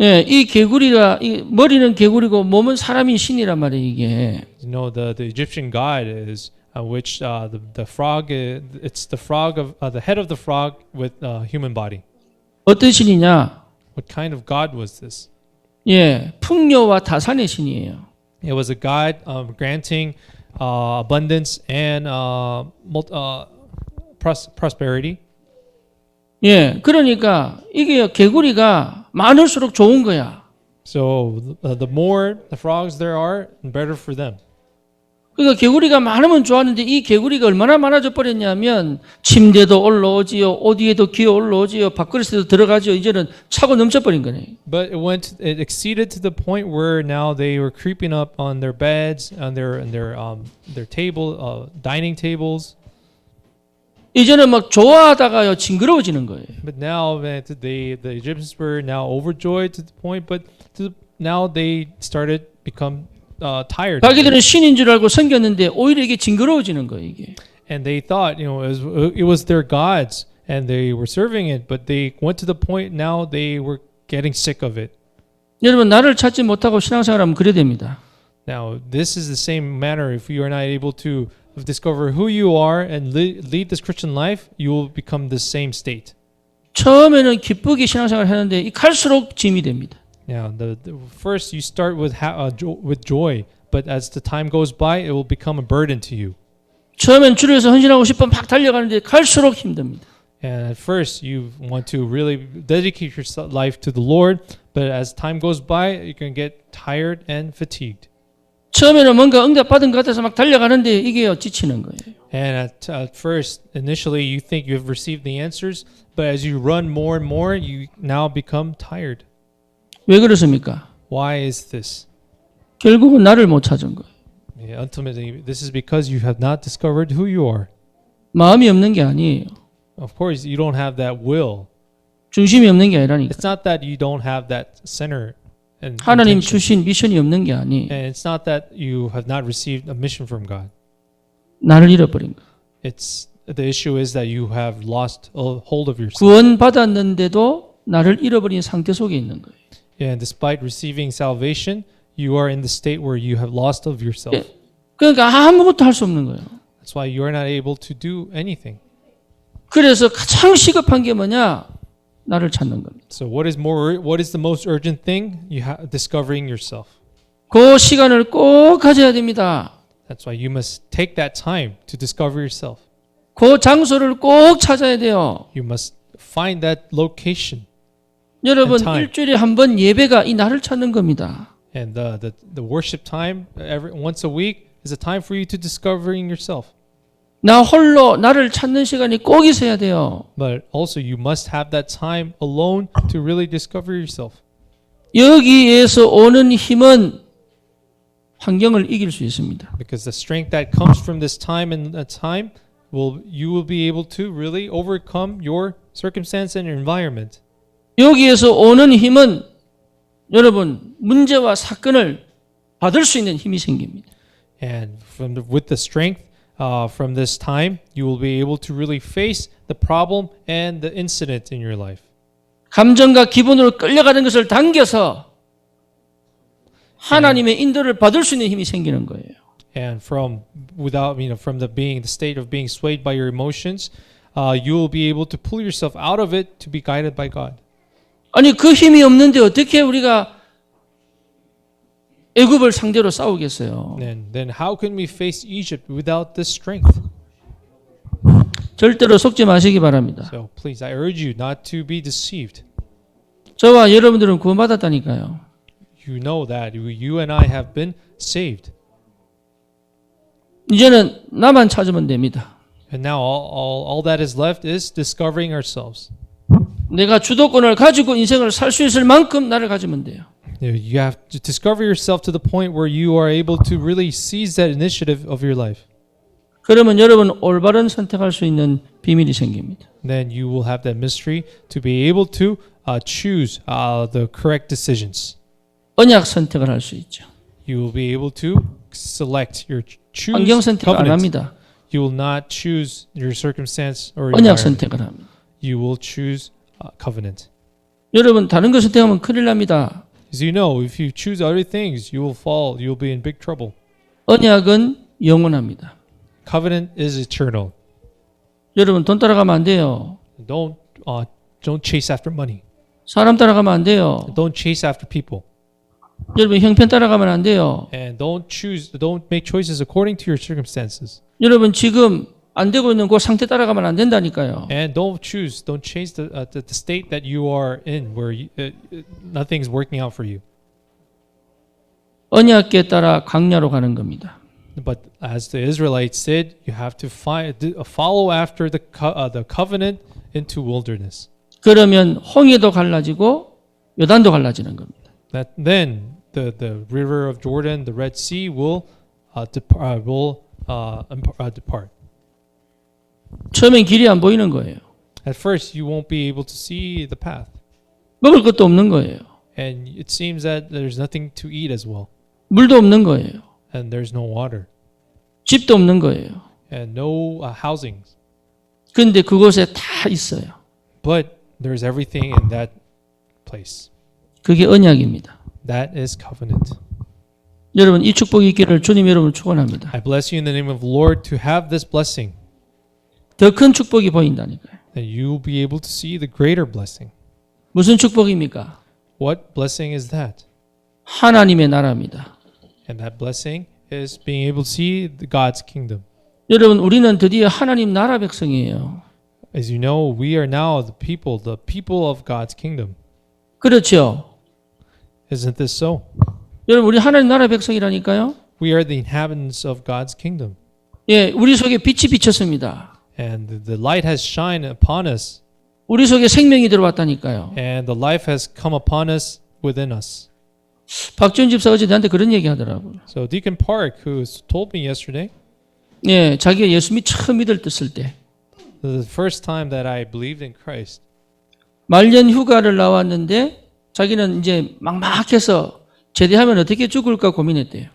예, 이 개구리가 머리는 개구리고 몸은 사람이 신이란 말이에요, 이게. You know, the Egyptian god is which the frog it's the frog of the head of the frog with human body. 어떤 신이냐? What kind of god was this? 예, 풍요와 다산의 신이에요. It was a god granting abundance and prosperity. 예, 그러니까 이게 개구리가 많을수록 좋은 거야. So the more the frogs there are, the better for them. 그러니까 개구리가 많으면 좋았는데 이 개구리가 얼마나 많아져 버렸냐면 침대도 올라오지요, 옷 위에도 기어 올라오지요, 밥그릇에도 들어가지요. 이제는 차고 넘쳐 버린 거네. But it exceeded to the point where now they were creeping up on their beds, on their table, dining tables. 이제는 막 좋아하다가요 징그러워지는 거예요. But now the Egyptians were now overjoyed to the point, but now they become tired. 자기들은 신인 줄 알고 섬겼는데 오히려 이게 징그러워지는 거예요, 이게. And they thought, it was their gods and they were serving it, but they went to the point now they were getting sick of it. 여러분 나를 찾지 못하고 신앙생활하면 그래 됩니다. Now, this is the same manner. If you are not able to discover who you are and lead this Christian life, you will become the same state. 처음에는 기쁘게 신앙생활을 하는데 이 갈수록 짐이 됩니다. Now, first you start with joy, but as the time goes by, it will become a burden to you. 처음엔 주를 위해서 헌신하고 싶어 막 달려가는데 갈수록 힘듭니다. And at first, you want to really dedicate your life to the Lord, but as time goes by, you can get tired and fatigued. 처음에는 뭔가 응답받은 것 같아서 막 달려가는데 이게 지치는 거예요. And at first, initially, you think you have received the answers, but as you run more and more, you now become tired. 왜 그렇습니까? Why is this? 결국은 나를 못 찾은 거예요. Ultimately, this is because you have not discovered who you are. 마음이 없는 게 아니에요. Of course, you don't have that will. 중심이 없는 게 아니라니까. It's not that you don't have that center and 하나님 intention. 주신 미션이 없는 게 아니에요. And it's not that you have not received a mission from God. 나를 잃어버린 거예요. It's the issue is that you have lost a hold of yourself. 구원받았는데도 나를 잃어버린 상태 속에 있는 거예요. And despite receiving salvation, you are in the state where you have lost of yourself. 예. 그러니까 아무것도 할 수 없는 거예요. That's why you are not able to do anything. 그래서 가장 시급한 게 뭐냐? 나를 찾는 겁니다. So what is the most urgent thing? Discovering yourself. 그 시간을 꼭 가져야 됩니다. That's why you must take that time to discover yourself. 그 장소를 꼭 찾아야 돼요. You must find that location. 여러분 time. 일주일에 한 번 예배가 이 나를 찾는 겁니다. And the worship time once a week is a time for you to discovering yourself. 나 홀로 나를 찾는 시간이 꼭 있어야 돼요. But also you must have that time alone to really discover yourself. 여기에서 오는 힘은 환경을 이길 수 있습니다. Because the strength that comes from this time and that time you will be able to really overcome your circumstance and your environment. 여기에서 오는 힘은 여러분 문제와 사건을 받을 수 있는 힘이 생깁니다. And with the strength from this time, you will be able to really face the problem and the incident in your life. 감정과 기분으로 끌려가는 것을 당겨서 하나님의 인도를 받을 수 있는 힘이 생기는 거예요. And from the state of being swayed by your emotions, you will be able to pull yourself out of it to be guided by God. 아니 그 힘이 없는데 어떻게 우리가 애굽을 상대로 싸우겠어요? Then how can we face Egypt without this strength? 절대로 속지 마시기 바랍니다. So please, I urge you not to be deceived. 저와 여러분들은 구원받았다니까요. You know that you and I have been saved. 이제는 나만 찾으면 됩니다. And now all that is left is discovering ourselves. 내가 주도권을 가지고 인생을 살 수 있을 만큼 나를 가지면 돼요. You have to discover yourself to the point where you are able to really seize that initiative of your life. 그러면 여러분 올바른 선택할 수 있는 비밀이 생깁니다. Then you will have that mystery to be able to choose the correct decisions. 언약 선택을 할 수 있죠. You will be able to select your 환경 choose 선택 안 covenant. 합니다. You will not choose your circumstance or 언약 environment. 선택을 합니다. You will choose covenant. 여러분 다른 거 선택하면 큰일 납니다. As you know, if you choose other things, you will fall. You will be in big trouble. 언약은 영원합니다. Covenant is eternal. 여러분 돈 따라가면 안 돼요. Don't chase after money. 사람 따라가면 안 돼요. Don't chase after people. 여러분 형편 따라가면 안 돼요. And don't make choices according to your circumstances. 여러분 지금 안 되고 있는 그 상태 따라가면 안 된다니까요. And don't chase the state that you are in where nothing's working out for you. 언약궤 따라 광야로 가는 겁니다. But as the Israelites did, you have to follow after the covenant into wilderness. 그러면 홍해도 갈라지고 요단도 갈라지는 겁니다. Then the river of Jordan, the Red Sea will depart. 처음엔 길이 안 보이는 거예요. At first, you won't be able to see the path, 먹을 것도 없는 거예요. and it seems that there's nothing to eat as well, 물도 없는 거예요. and there's no water, 집도 없는 거예요. and no housings. 근데 그곳에 다 있어요. But there's everything in that place. 그게 언약입니다. That is covenant. 여러분 이 축복이 있기를 주님 여러분을 축원합니다. I bless you in the name of the Lord to have this blessing, 더 큰 축복이 보인다니까요. that you will be able to see the greater blessing. 무슨 축복입니까? What blessing is that? 하나님의 나라입니다. And that blessing is being able to see God's kingdom. 여러분 우리는 드디어 하나님 나라 백성이에요. As you know, we are now the people of God's kingdom. 그렇죠? Isn't this so? 여러분 우리 하나님 나라 백성이라니까요. We are the inhabitants of God's kingdom. 예, 우리 속에 빛이 비쳤습니다. And the light has shined upon us. 우리 속에 생명이 들어왔다니까요. And the life has come upon us within us. 박지원 집사 어제 나한테 그런 얘기 하더라고요. So Deacon Park, who told me yesterday, 예, 자기가 예수 처음 믿을 떴을 때 the first time that I believed in Christ, 말년 휴가를 나왔는데 자기는 이제 막막해서 제대하면 어떻게 죽을까 고민했대요.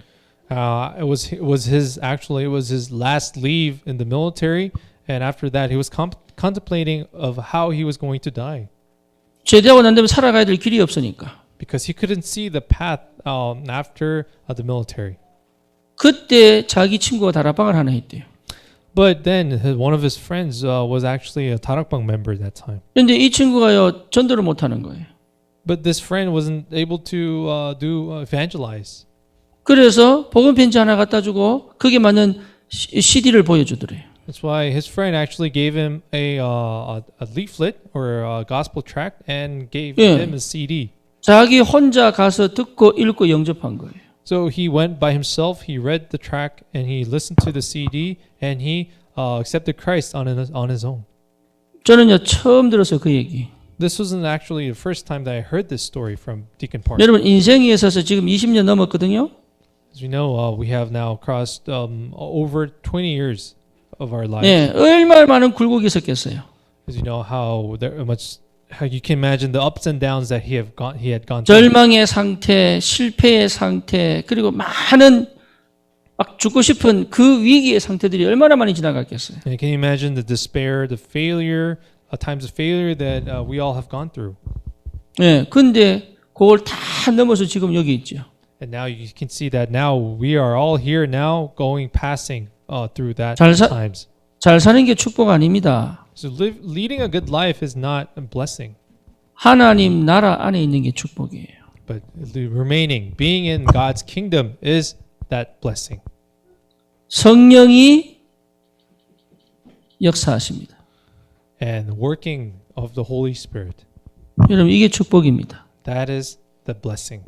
it was his last leave in the military, and after that he was contemplating of how he was going to die 제대하고 난 다음에 살아가야 될 길이 없으니까. because he couldn't see the path after the military. 그때 자기 친구가 다락방을 하나 했대요. But then one of his friends was actually a 다락방 member at that time. 그런데 이 친구가요 전도를 못하는 거예요. But this friend wasn't able to evangelize. 그래서 복음 편지 하나 갖다 주고 그게 맞는 CD를 보여주더래요. That's why his friend actually gave him a leaflet or a gospel tract and gave him a CD. 자기 혼자 가서 듣고 읽고 영접한 거예요. So he went by himself, he read the tract, and he listened to the CD, and he accepted Christ on his own. 저는요 처음 들었어요 그 얘기. This wasn't actually the first time that I heard this story from Deacon Park. 여러분 인생에 있어서 지금 20년 넘었거든요. As we know, we have now crossed over 20 years of our lives. 네, 얼마나 많은 굴곡이 있었겠어요. As you know, how you can imagine the ups and downs that he had gone through. 절망의 상태, 실패의 상태, 그리고 많은 막 죽고 싶은 그 위기의 상태들이 얼마나 많이 지나갔겠어요. And can you imagine the despair, the failure, times of failure that we all have gone through? 네, 근데 그걸 다 넘어서 지금 여기 있죠. And now you can see that now we are all here now passing through that times. 잘 사는 게 축복 아닙니다. So leading a good life is not a blessing, 하나님 나라 안에 있는 게 축복이에요. but being in God's kingdom is that blessing. 성령이 역사하십니다. And working of the Holy Spirit, 여러분 이게 축복입니다. that is the blessing.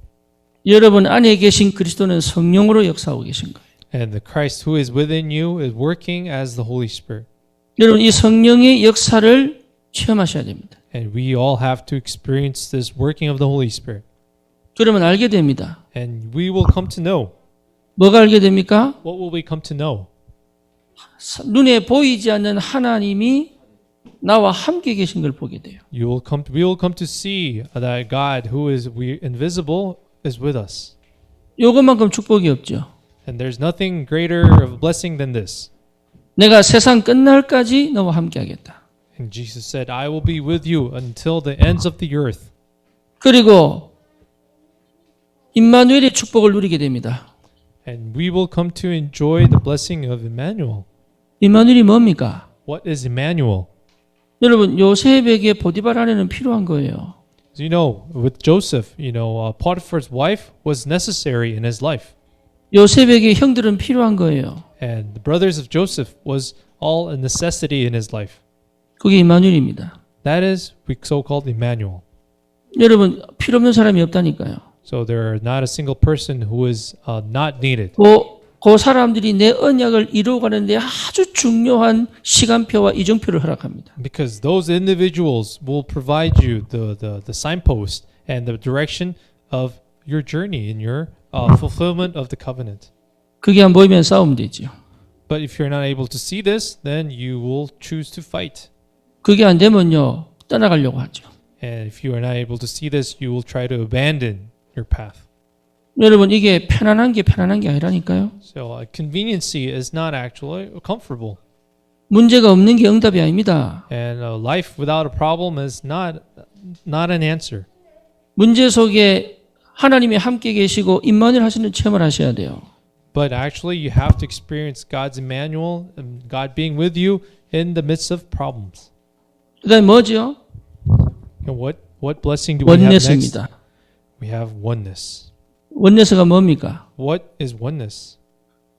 여러분 안에 계신 그리스도는 성령으로 역사하고 계신 거예요. And the Christ who is within you is working as the Holy Spirit. 여러분 이 성령의 역사를 체험하셔야 됩니다. And we all have to experience this working of the Holy Spirit. 그러면 알게 됩니다. And we will come to know. 뭐가 알게 됩니까? What will we come to know? 눈에 보이지 않는 하나님이 나와 함께 계신 걸 보게 돼요. We will come to see that God who is invisible is with us. 이것만큼 축복이 없죠. And there's nothing greater of a blessing than this. 내가 세상 끝날까지 너와 함께 하겠다. And Jesus said, I will be with you until the ends of the earth. 그리고 임마누엘의 축복을 누리게 됩니다. And we will come to enjoy the blessing of Emmanuel. 임마누엘이 뭡니까? What is Emmanuel? 여러분 요셉에게 보디발 아내는 필요한 거예요. As you know, with Joseph, Potiphar's wife was necessary in his life. 요셉에게 형들은 필요한 거예요. And the brothers of Joseph was all a necessity in his life. 그게 임마누엘입니다. That is so-called Emmanuel. 여러분 필요 없는 사람이 없다니까요. So there are not a single person who is not needed. 그 사람들이 내 언약을 이루어가는데 아주 중요한 시간표와 이정표를 허락합니다. Because those individuals will provide you the signpost and the direction of your journey in your fulfillment of the covenant. 그게 안 보이면 싸우면 되죠. But if you're not able to see this, then you will choose to fight. 그게 안 되면요 떠나가려고 하죠. And if you are not able to see this, you will try to abandon your path. 여러분 이게 편안한 게 아니라니까요. So conveniency is not actually comfortable. 문제가 없는 게 응답이 아닙니다. And life without a problem is not an answer. 문제 속에 하나님이 함께 계시고 임마누엘 하시는 체험을 하셔야 돼요. But actually you have to experience God's Emmanuel and God being with you in the midst of problems. 그다음에 뭐죠? And what blessing do we have next? 원네스입니다. We have oneness. 원네스가 뭡니까? What is oneness?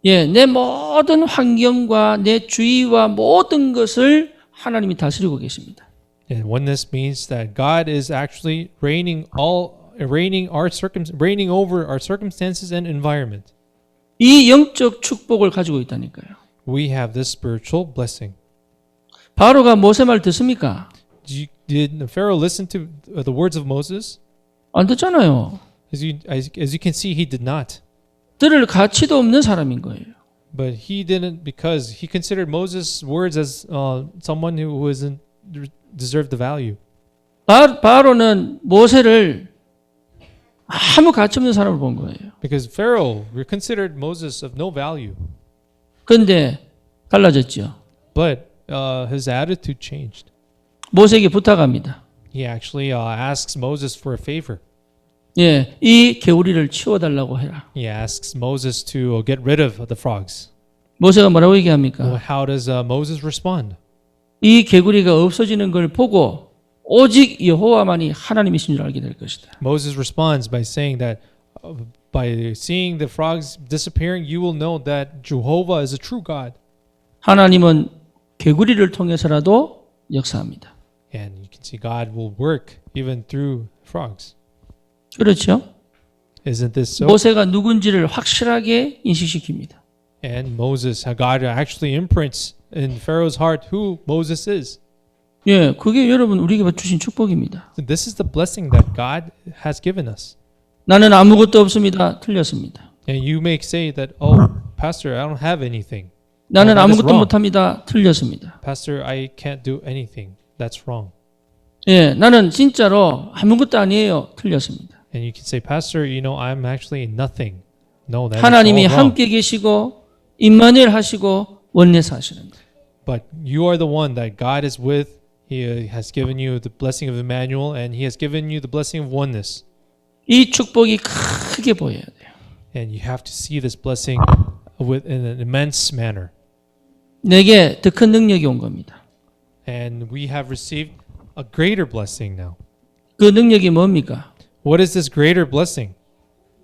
예, 내 모든 환경과 내 주위와 모든 것을 하나님이 다스리고 계십니다. And oneness means that God is actually reigning over our circumstances and environment. 이 영적 축복을 가지고 있다니까요. We have this spiritual blessing. 바로가 모세 말 듣습니까? Did Pharaoh listen to the words of Moses? 안 듣잖아요. As you can see, he did not. 들을 가치도 없는 사람인 거예요. But he didn't because he considered Moses' words as someone who isn't deserved the value. 바로는 모세를 아무 가치 없는 사람을 본 거예요. Because Pharaoh considered Moses of no value. 그런데 달라졌죠. But his attitude changed. 모세에게 부탁합니다. He actually asks Moses for a favor. 예, 이 개구리를 치워달라고 해라. He asks Moses to get rid of the frogs. 모세가 뭐라고 얘기합니까? Well, how does Moses respond? 이 개구리가 없어지는 걸 보고 오직 여호와만이 하나님이신 줄 알게 될 것이다. Moses responds by saying that by seeing the frogs disappearing, you will know that Jehovah is a true God. 하나님은 개구리를 통해서라도 역사합니다. And you can see God will work even through frogs. 그렇죠? Isn't this so? 모세가 누군지를 확실하게 인식시킵니다. And Moses, God actually imprints in Pharaoh's heart who Moses is. 예, 그게 여러분 우리에게 주신 축복입니다. So this is the blessing that God has given us. 나는 아무것도 없습니다. 틀렸습니다. And you may say that, oh, Pastor, I don't have anything. 나는 that is 아무것도 wrong. 못합니다. 틀렸습니다. Pastor, I can't do anything. That's wrong. 예, 나는 진짜로 아무것도 아니에요. 틀렸습니다. And you can say, Pastor, you know, I'm actually nothing. No, that is 하나님이 all wrong. 함께 계시고 임마누엘 하시고 원내스 하시는 거예요. But you are the one that God is with. He has given you the blessing of Emmanuel, and He has given you the blessing of oneness. 이 축복이 크게 보여야 돼요. And you have to see this blessing in an immense manner. 내게 더 큰 능력이 온 겁니다. And we have received a greater blessing now. 그 능력이 뭡니까? What is this greater blessing?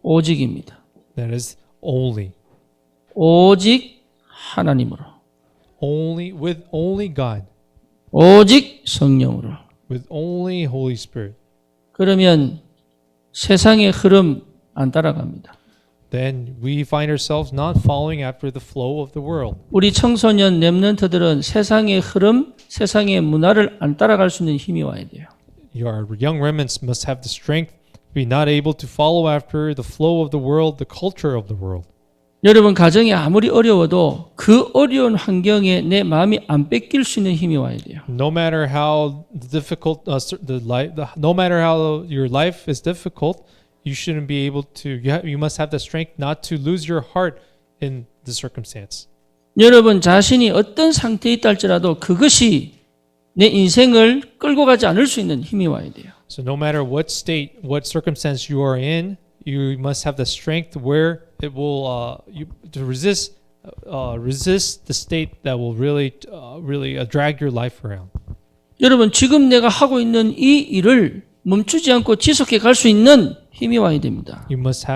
오직입니다. That is only. 오직 하나님으로. With only God. 오직 성령으로. With only Holy Spirit. 그러면 세상의 흐름 안 따라갑니다. Then we find ourselves not following after the flow of the world. 우리 청소년 렘넌트들은 세상의 흐름, 세상의 문화를 안 따라갈 수 있는 힘이 와야 돼요. Your young remnants must have the strength to be not able to follow after the flow of the world, the culture of the world. 여러분 가정이 아무리 어려워도 그 어려운 환경에 내 마음이 안 뺏길 수 있는 힘이 와야 돼요. No matter how difficult no matter how your life is difficult, you shouldn't be able to. You must have the strength not to lose your heart in the circumstance. 여러분 자신이 어떤 상태에 있다 할지라도 그것이 내 인생을 끌고 가지 않을 수 있는 힘이 와야 돼요. So no matter what state, what circumstance you are in, you must have the strength where it will to resist the state that will really drag your life around. 여러분 지금 내가 하고 있는 이 일을 멈추지 않고 지속해 갈 수 있는 힘이 와야 됩니다. You must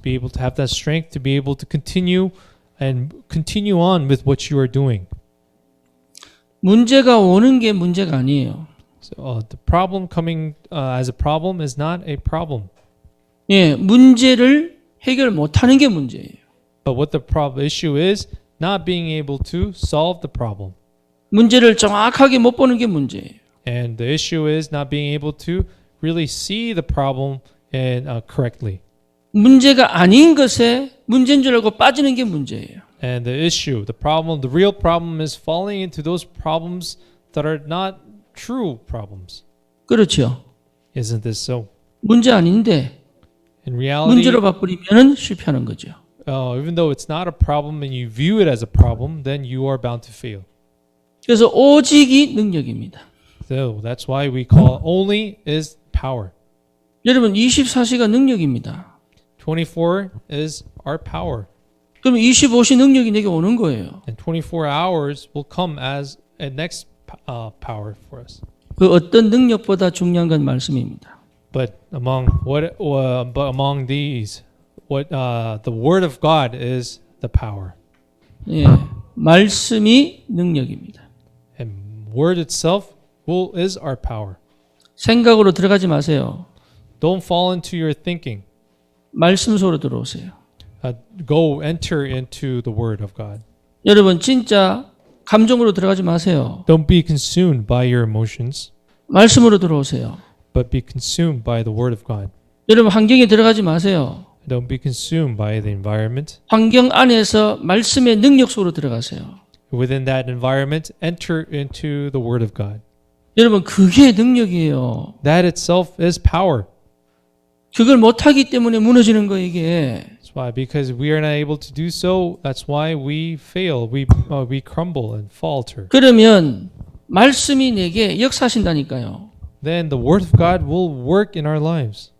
be able to have that strength to be able to continue on with what you are doing. 문제가 오는 게 문제가 아니에요. So the problem coming as a problem is not a problem. 예, 문제를 해결 못하는 게 문제예요. But what the issue is not being able to solve the problem. 문제를 정확하게 못 보는 게 문제예요. And the issue is not being able to really see the problem and correctly. 문제가 아닌 것에 문제인 줄 알고 빠지는 게 문제예요. And the problem, the real problem is falling into those problems that are not true problems. 그렇죠. Isn't this so? 문제 아닌데 In reality, 문제로 봐버리면 실패하는 거죠. even though it's not a problem and you view it as a problem, then you are bound to fail. 그래서 오직이 능력입니다. So that's why we call only is power. 여러분 24시가 능력입니다. 24 is our power. 그럼 25시 능력이 내게 오는 거예요. And 24 hours will come as a next power for us. 그 어떤 능력보다 중요한 건 말씀입니다. But among these, the word of God is the power. 예, 말씀이 능력입니다. And word itself is our power. 생각으로 들어가지 마세요. Don't fall into your thinking. 말씀 속으로 들어오세요. Go enter into the word of God. 여러분 진짜 감정으로 들어가지 마세요. Don't be consumed by your emotions, 말씀으로 들어오세요. but be consumed by the word of God. 여러분 환경에 들어가지 마세요. Don't be consumed by the environment. 환경 안에서 말씀의 능력 속으로 들어가세요. Within that environment, enter into the word of God. 여러분 그게 능력이에요. That itself is power. 그걸 못하기 때문에 무너지는 거 이게. That's why, because we are not able to do so, that's why we fail, we crumble and falter. 그러면 말씀이 내게 역사하신다니까요. Then the word of God will work in our lives.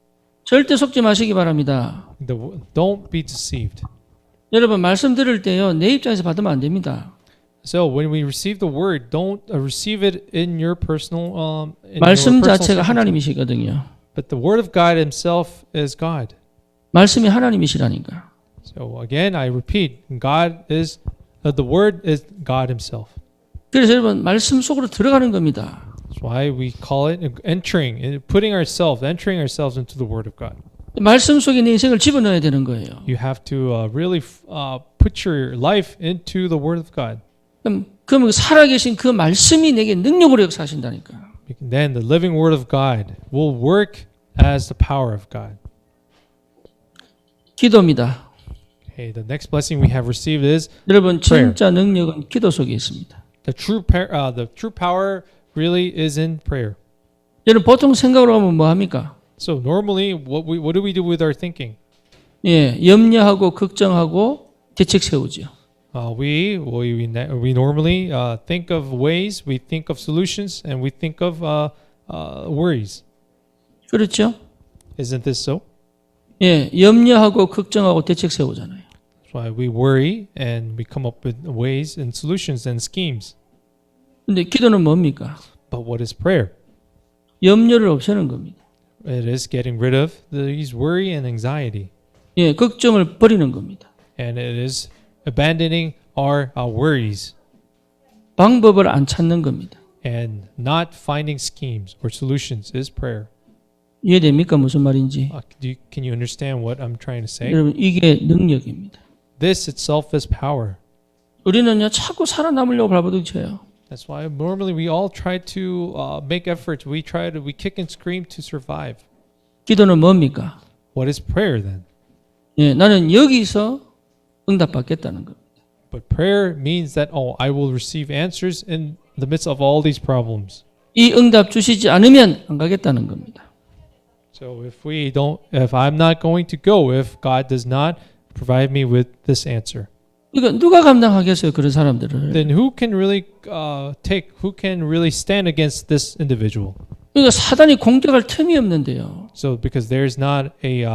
절대 속지 마시기 바랍니다. Don't be deceived. 여러분 말씀 들을 때요 내 입장에서 받으면 안 됩니다. So when we receive the word, don't receive it in your personal. 말씀 자체가 하나님이시거든요. But the word of God Himself is God. 말씀이 하나님이시라니까. So again, I repeat, the word is God Himself. 그래서 여러분 말씀 속으로 들어가는 겁니다. That's why we call it entering into the word of God. 말씀 속에 내 인생을 집어넣어야 되는 거예요. You have to really put your life into the word of God. 그럼 살아계신 그 말씀이 내게 능력으로 역사하신다니까. Then the living word of God will work as the power of God. 기도입니다. Okay, the next blessing we have received is 여러분 prayer. 진짜 능력은 기도 속에 있습니다. The true power really is in prayer. 여러분 보통 생각으로 하면 뭐 합니까? So normally, what do we do with our thinking? 예, 염려하고 걱정하고 대책 세우죠. We normally think of ways, we think of solutions, and we think of worries. 그렇죠? Isn't this so? 예, 염려하고 걱정하고 대책 세우잖아요. That's why we worry and we come up with ways and solutions and schemes. 근데 기도는 뭡니까? But what is prayer? 염려를 없애는 겁니다. It is getting rid of these worry and anxiety. 예, 걱정을 버리는 겁니다. And it is abandoning our worries 방법을 안 찾는 겁니다. and not finding schemes or solutions is prayer. 이해됩니까? 무슨 말인지? Can you understand what I'm trying to say? 여러분 이게 능력입니다. This itself is power. 우리는요 자꾸 살아남으려고 발버둥쳐요. That's why normally we all try to make efforts. We kick and scream to survive. 기도는 뭡니까? What is prayer then? 예, 나는 여기서 응답받겠다는 겁니다. But prayer means that I will receive answers in the midst of all these problems. 이 응답 주시지 않으면 안 가겠다는 겁니다. So if I'm not going to go, if God does not provide me with this answer, 그러니까 누가 감당하겠어요 그런 사람들을? then who can really stand against this individual? 그러니까 사단이 공격할 틈이 없는데요. So because there's not a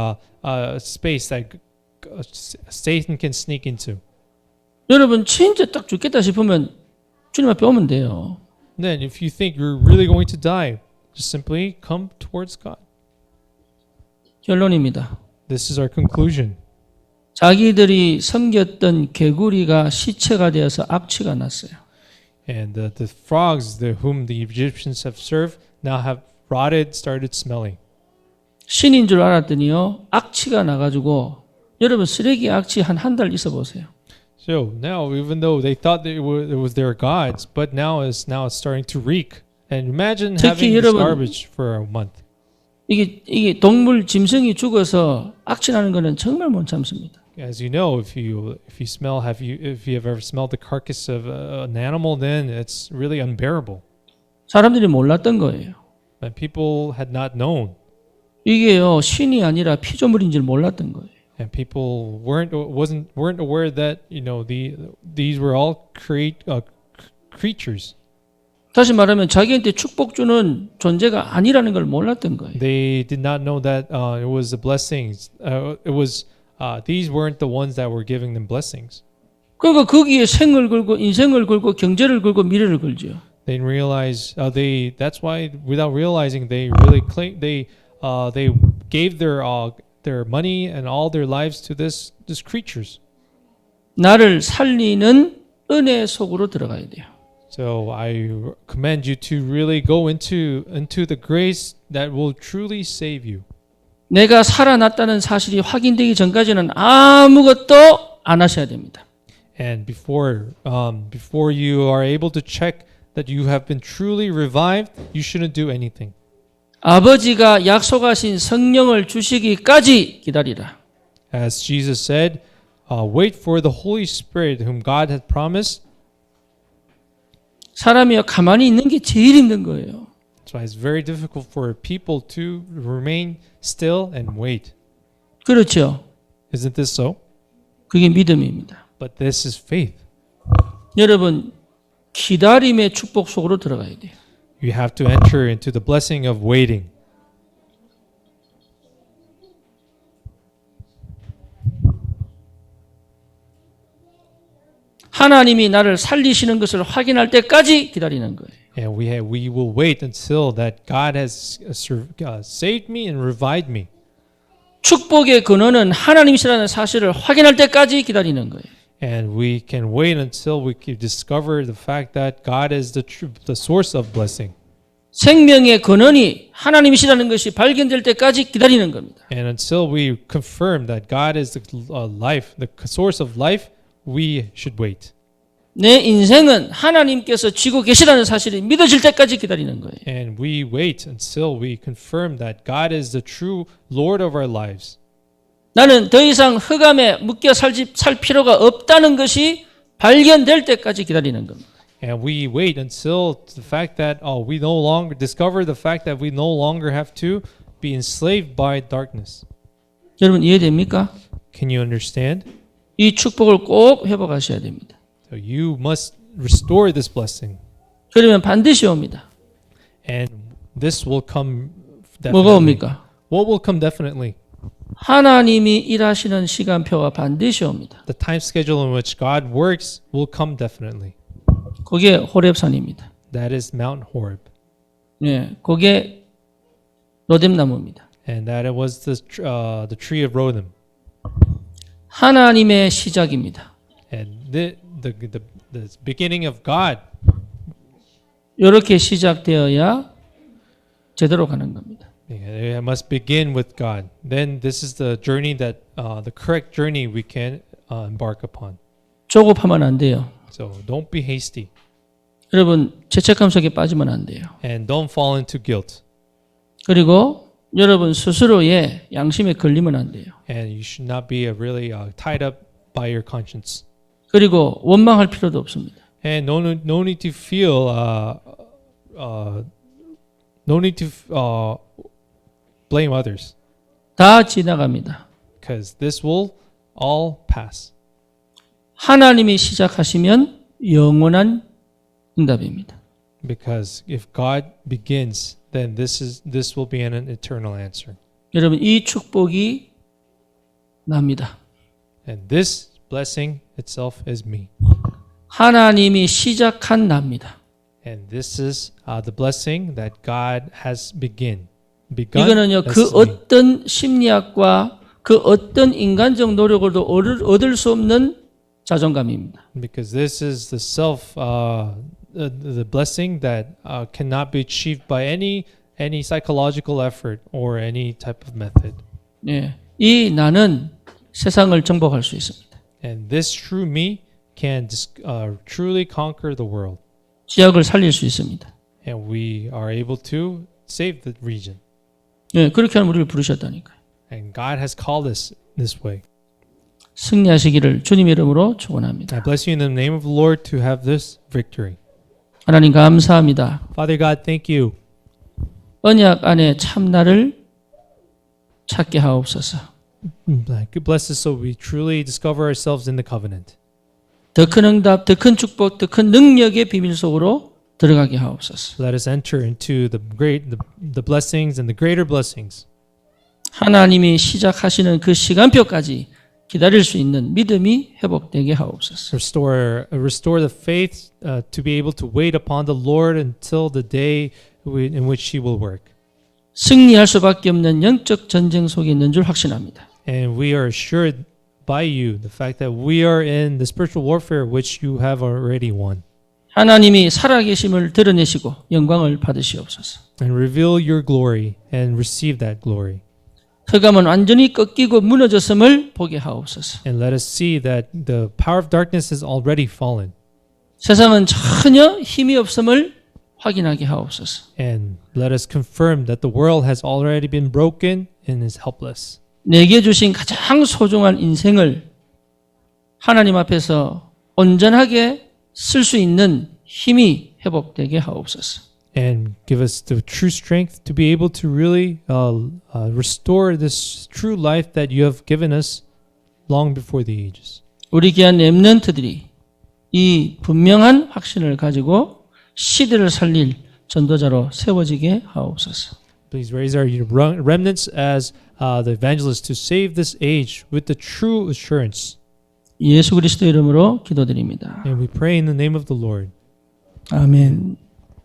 space that Satan can sneak into. 여러분 진짜 딱 죽겠다 싶으면 주님 앞에 오면 돼요. Then if you think you're really going to die, just simply come towards God. 결론입니다. This is our conclusion. 자기들이 섬겼던 개구리가 시체가 되어서 악취가 났어요. And the frogs whom the Egyptians have served now have started smelling. 신인 줄 알았더니요 악취가 나가지고 여러분 쓰레기 악취 한 달 있어 보세요. So now, even though they thought that it was their gods, but now it's starting to reek. And imagine having this garbage for a month. 이게 동물 짐승이 죽어서 악취 나는 거는 정말 못 참습니다. As you know, if you have ever smelled the carcass of an animal, then it's really unbearable. 사람들이 몰랐던 거예요. But people had not known. 이게요 신이 아니라 피조물인 줄 몰랐던 거예요. And people weren't aware that these were all creatures. 다시 말하면 자기한테 축복 주는 존재가 아니라는 걸 몰랐던 거예요. They did not know that it was the blessings. These weren't the ones that were giving them blessings. 그러니까 거기에 생을 걸고 인생을 걸고 경제를 걸고 미래를 걸죠. They didn't realize that's why without realizing they really they gave their money and all their lives to this creatures. 나를 살리는 은혜 속으로 들어가야 돼요. So I commend you to really go into the grace that will truly save you. 내가 살아났다는 사실이 확인되기 전까지는 아무것도 안 하셔야 됩니다. And before you are able to check that you have been truly revived, you shouldn't do anything. 아버지가 약속하신 성령을 주시기까지 기다리라. As Jesus said, wait for the Holy Spirit whom God has promised. 사람이요 가만히 있는 게 제일 힘든 거예요. That's why it's very difficult for people to remain still and wait. 그렇죠. Isn't this so? 그게 믿음입니다. But this is faith. 여러분 기다림의 축복 속으로 들어가야 돼요. You have to enter into the blessing of waiting. 하나님이 나를 살리시는 것을 확인할 때까지 기다리는 거예요. And we will wait until that God has saved me and revived me. 축복의 근원은 하나님이시라는 사실을 확인할 때까지 기다리는 거예요. And we can wait until we can discover the fact that God is the source of blessing. 생명의 근원이 하나님이시라는 것이 발견될 때까지 기다리는 겁니다. And until we confirm that God is the life, the source of life, we should wait. 내 인생은 하나님께서 쥐고 계시다는 사실이 믿어질 때까지 기다리는 거예요. And we wait until we confirm that God is the true Lord of our lives. 나는 더 이상 흑암에 묶여 살 필요가 없다는 것이 발견될 때까지 기다리는 겁니다. And we wait until the fact that we no longer discover the fact that we no longer have to be enslaved by darkness. 여러분 이해됩니까? Can you understand? 이 축복을 꼭 회복하셔야 됩니다. So you must restore this blessing. 그러면 반드시 옵니다. And this will come 뭐가 definitely. 옵니까? What will come definitely? 하나님이 일하시는 시간표가 반드시 옵니다. The time schedule in which God works will come definitely. 그게 호렙산입니다. That is Mount Horeb. 네, 그게 로뎀나무입니다. And that it was the tree of Rodim. 하나님의 시작입니다. And the beginning of God. 이렇게 시작되어야 제대로 가는 겁니다. It must begin with God. Then this is the journey that the correct journey we can embark upon. 조급하면 안 돼요. So don't be hasty 여러분 죄책감 속에 빠지면 안 돼요. and don't fall into guilt. 그리고 여러분 스스로의 양심에 걸리면 안 돼요. And you should not be really tied up by your conscience. 그리고 원망할 필요도 없습니다. And no need to feel no need to blame others 다 지나갑니다. because this will all pass. 하나님이 시작하시면 영원한 응답입니다. Because if God begins, then this will be an eternal answer. 여러분 이 축복이 납니다. And this blessing itself is me. 하나님이 시작한 납니다. And this is the blessing that God has begun. 이거는요 그 That's me. 어떤 심리학과 그 어떤 인간적 노력으로도 얻을 수 없는 자존감입니다. Because this is the the blessing that cannot be achieved by any psychological effort or any type of method. 네, 이 나는 세상을 정복할 수 있습니다. And this true me can truly conquer the world. 지역을 살릴 수 있습니다. And we are able to save the region. 네, 그렇게 하는 우리를 부르셨다니까요. And God has called us this way. 승리하시기를 주님 이름으로 축원합니다. I bless you in the name of the Lord to have this victory. 하나님 감사합니다. Father God, thank you. 언약 안에 참나를 찾게 하옵소서. Bless us so we truly discover ourselves in the covenant. 더 큰 응답, 더 큰 축복, 더 큰 능력의 비밀 속으로 들어가게 하옵소서. Let us enter into the blessings and the greater blessings. 하나님이 시작하시는 그 시간표까지 기다릴 수 있는 믿음이 회복되게 하옵소서. Restore the faith to be able to wait upon the Lord until the day in which He will work. 승리할 수밖에 없는 영적 전쟁 속에 있는 줄 확신합니다. And we are assured by you the fact that we are in the spiritual warfare which you have already won. 하나님이 살아계심을 드러내시고 영광을 받으시옵소서. And reveal your glory and receive that glory. 흑암은 완전히 꺾이고 무너졌음을 보게 하옵소서. And let us see that the power of darkness has already fallen. 세상은 전혀 힘이 없음을 확인하게 하옵소서. And let us confirm that the world has already been broken and is helpless. 내게 주신 가장 소중한 인생을 하나님 앞에서 온전하게 쓸 수 있는 힘이 회복되게 하옵소서. And give us the true strength to be able to really restore this true life that you have given us long before the ages. 우리 귀한 렘넌트들이 이 분명한 확신을 가지고 시대를 살릴 전도자로 세워지게 하옵소서. Please raise our remnants as the evangelists to save this age with the true assurance. 예수 그리스도 이름으로 기도드립니다. And we pray in the name of the Lord. 아멘.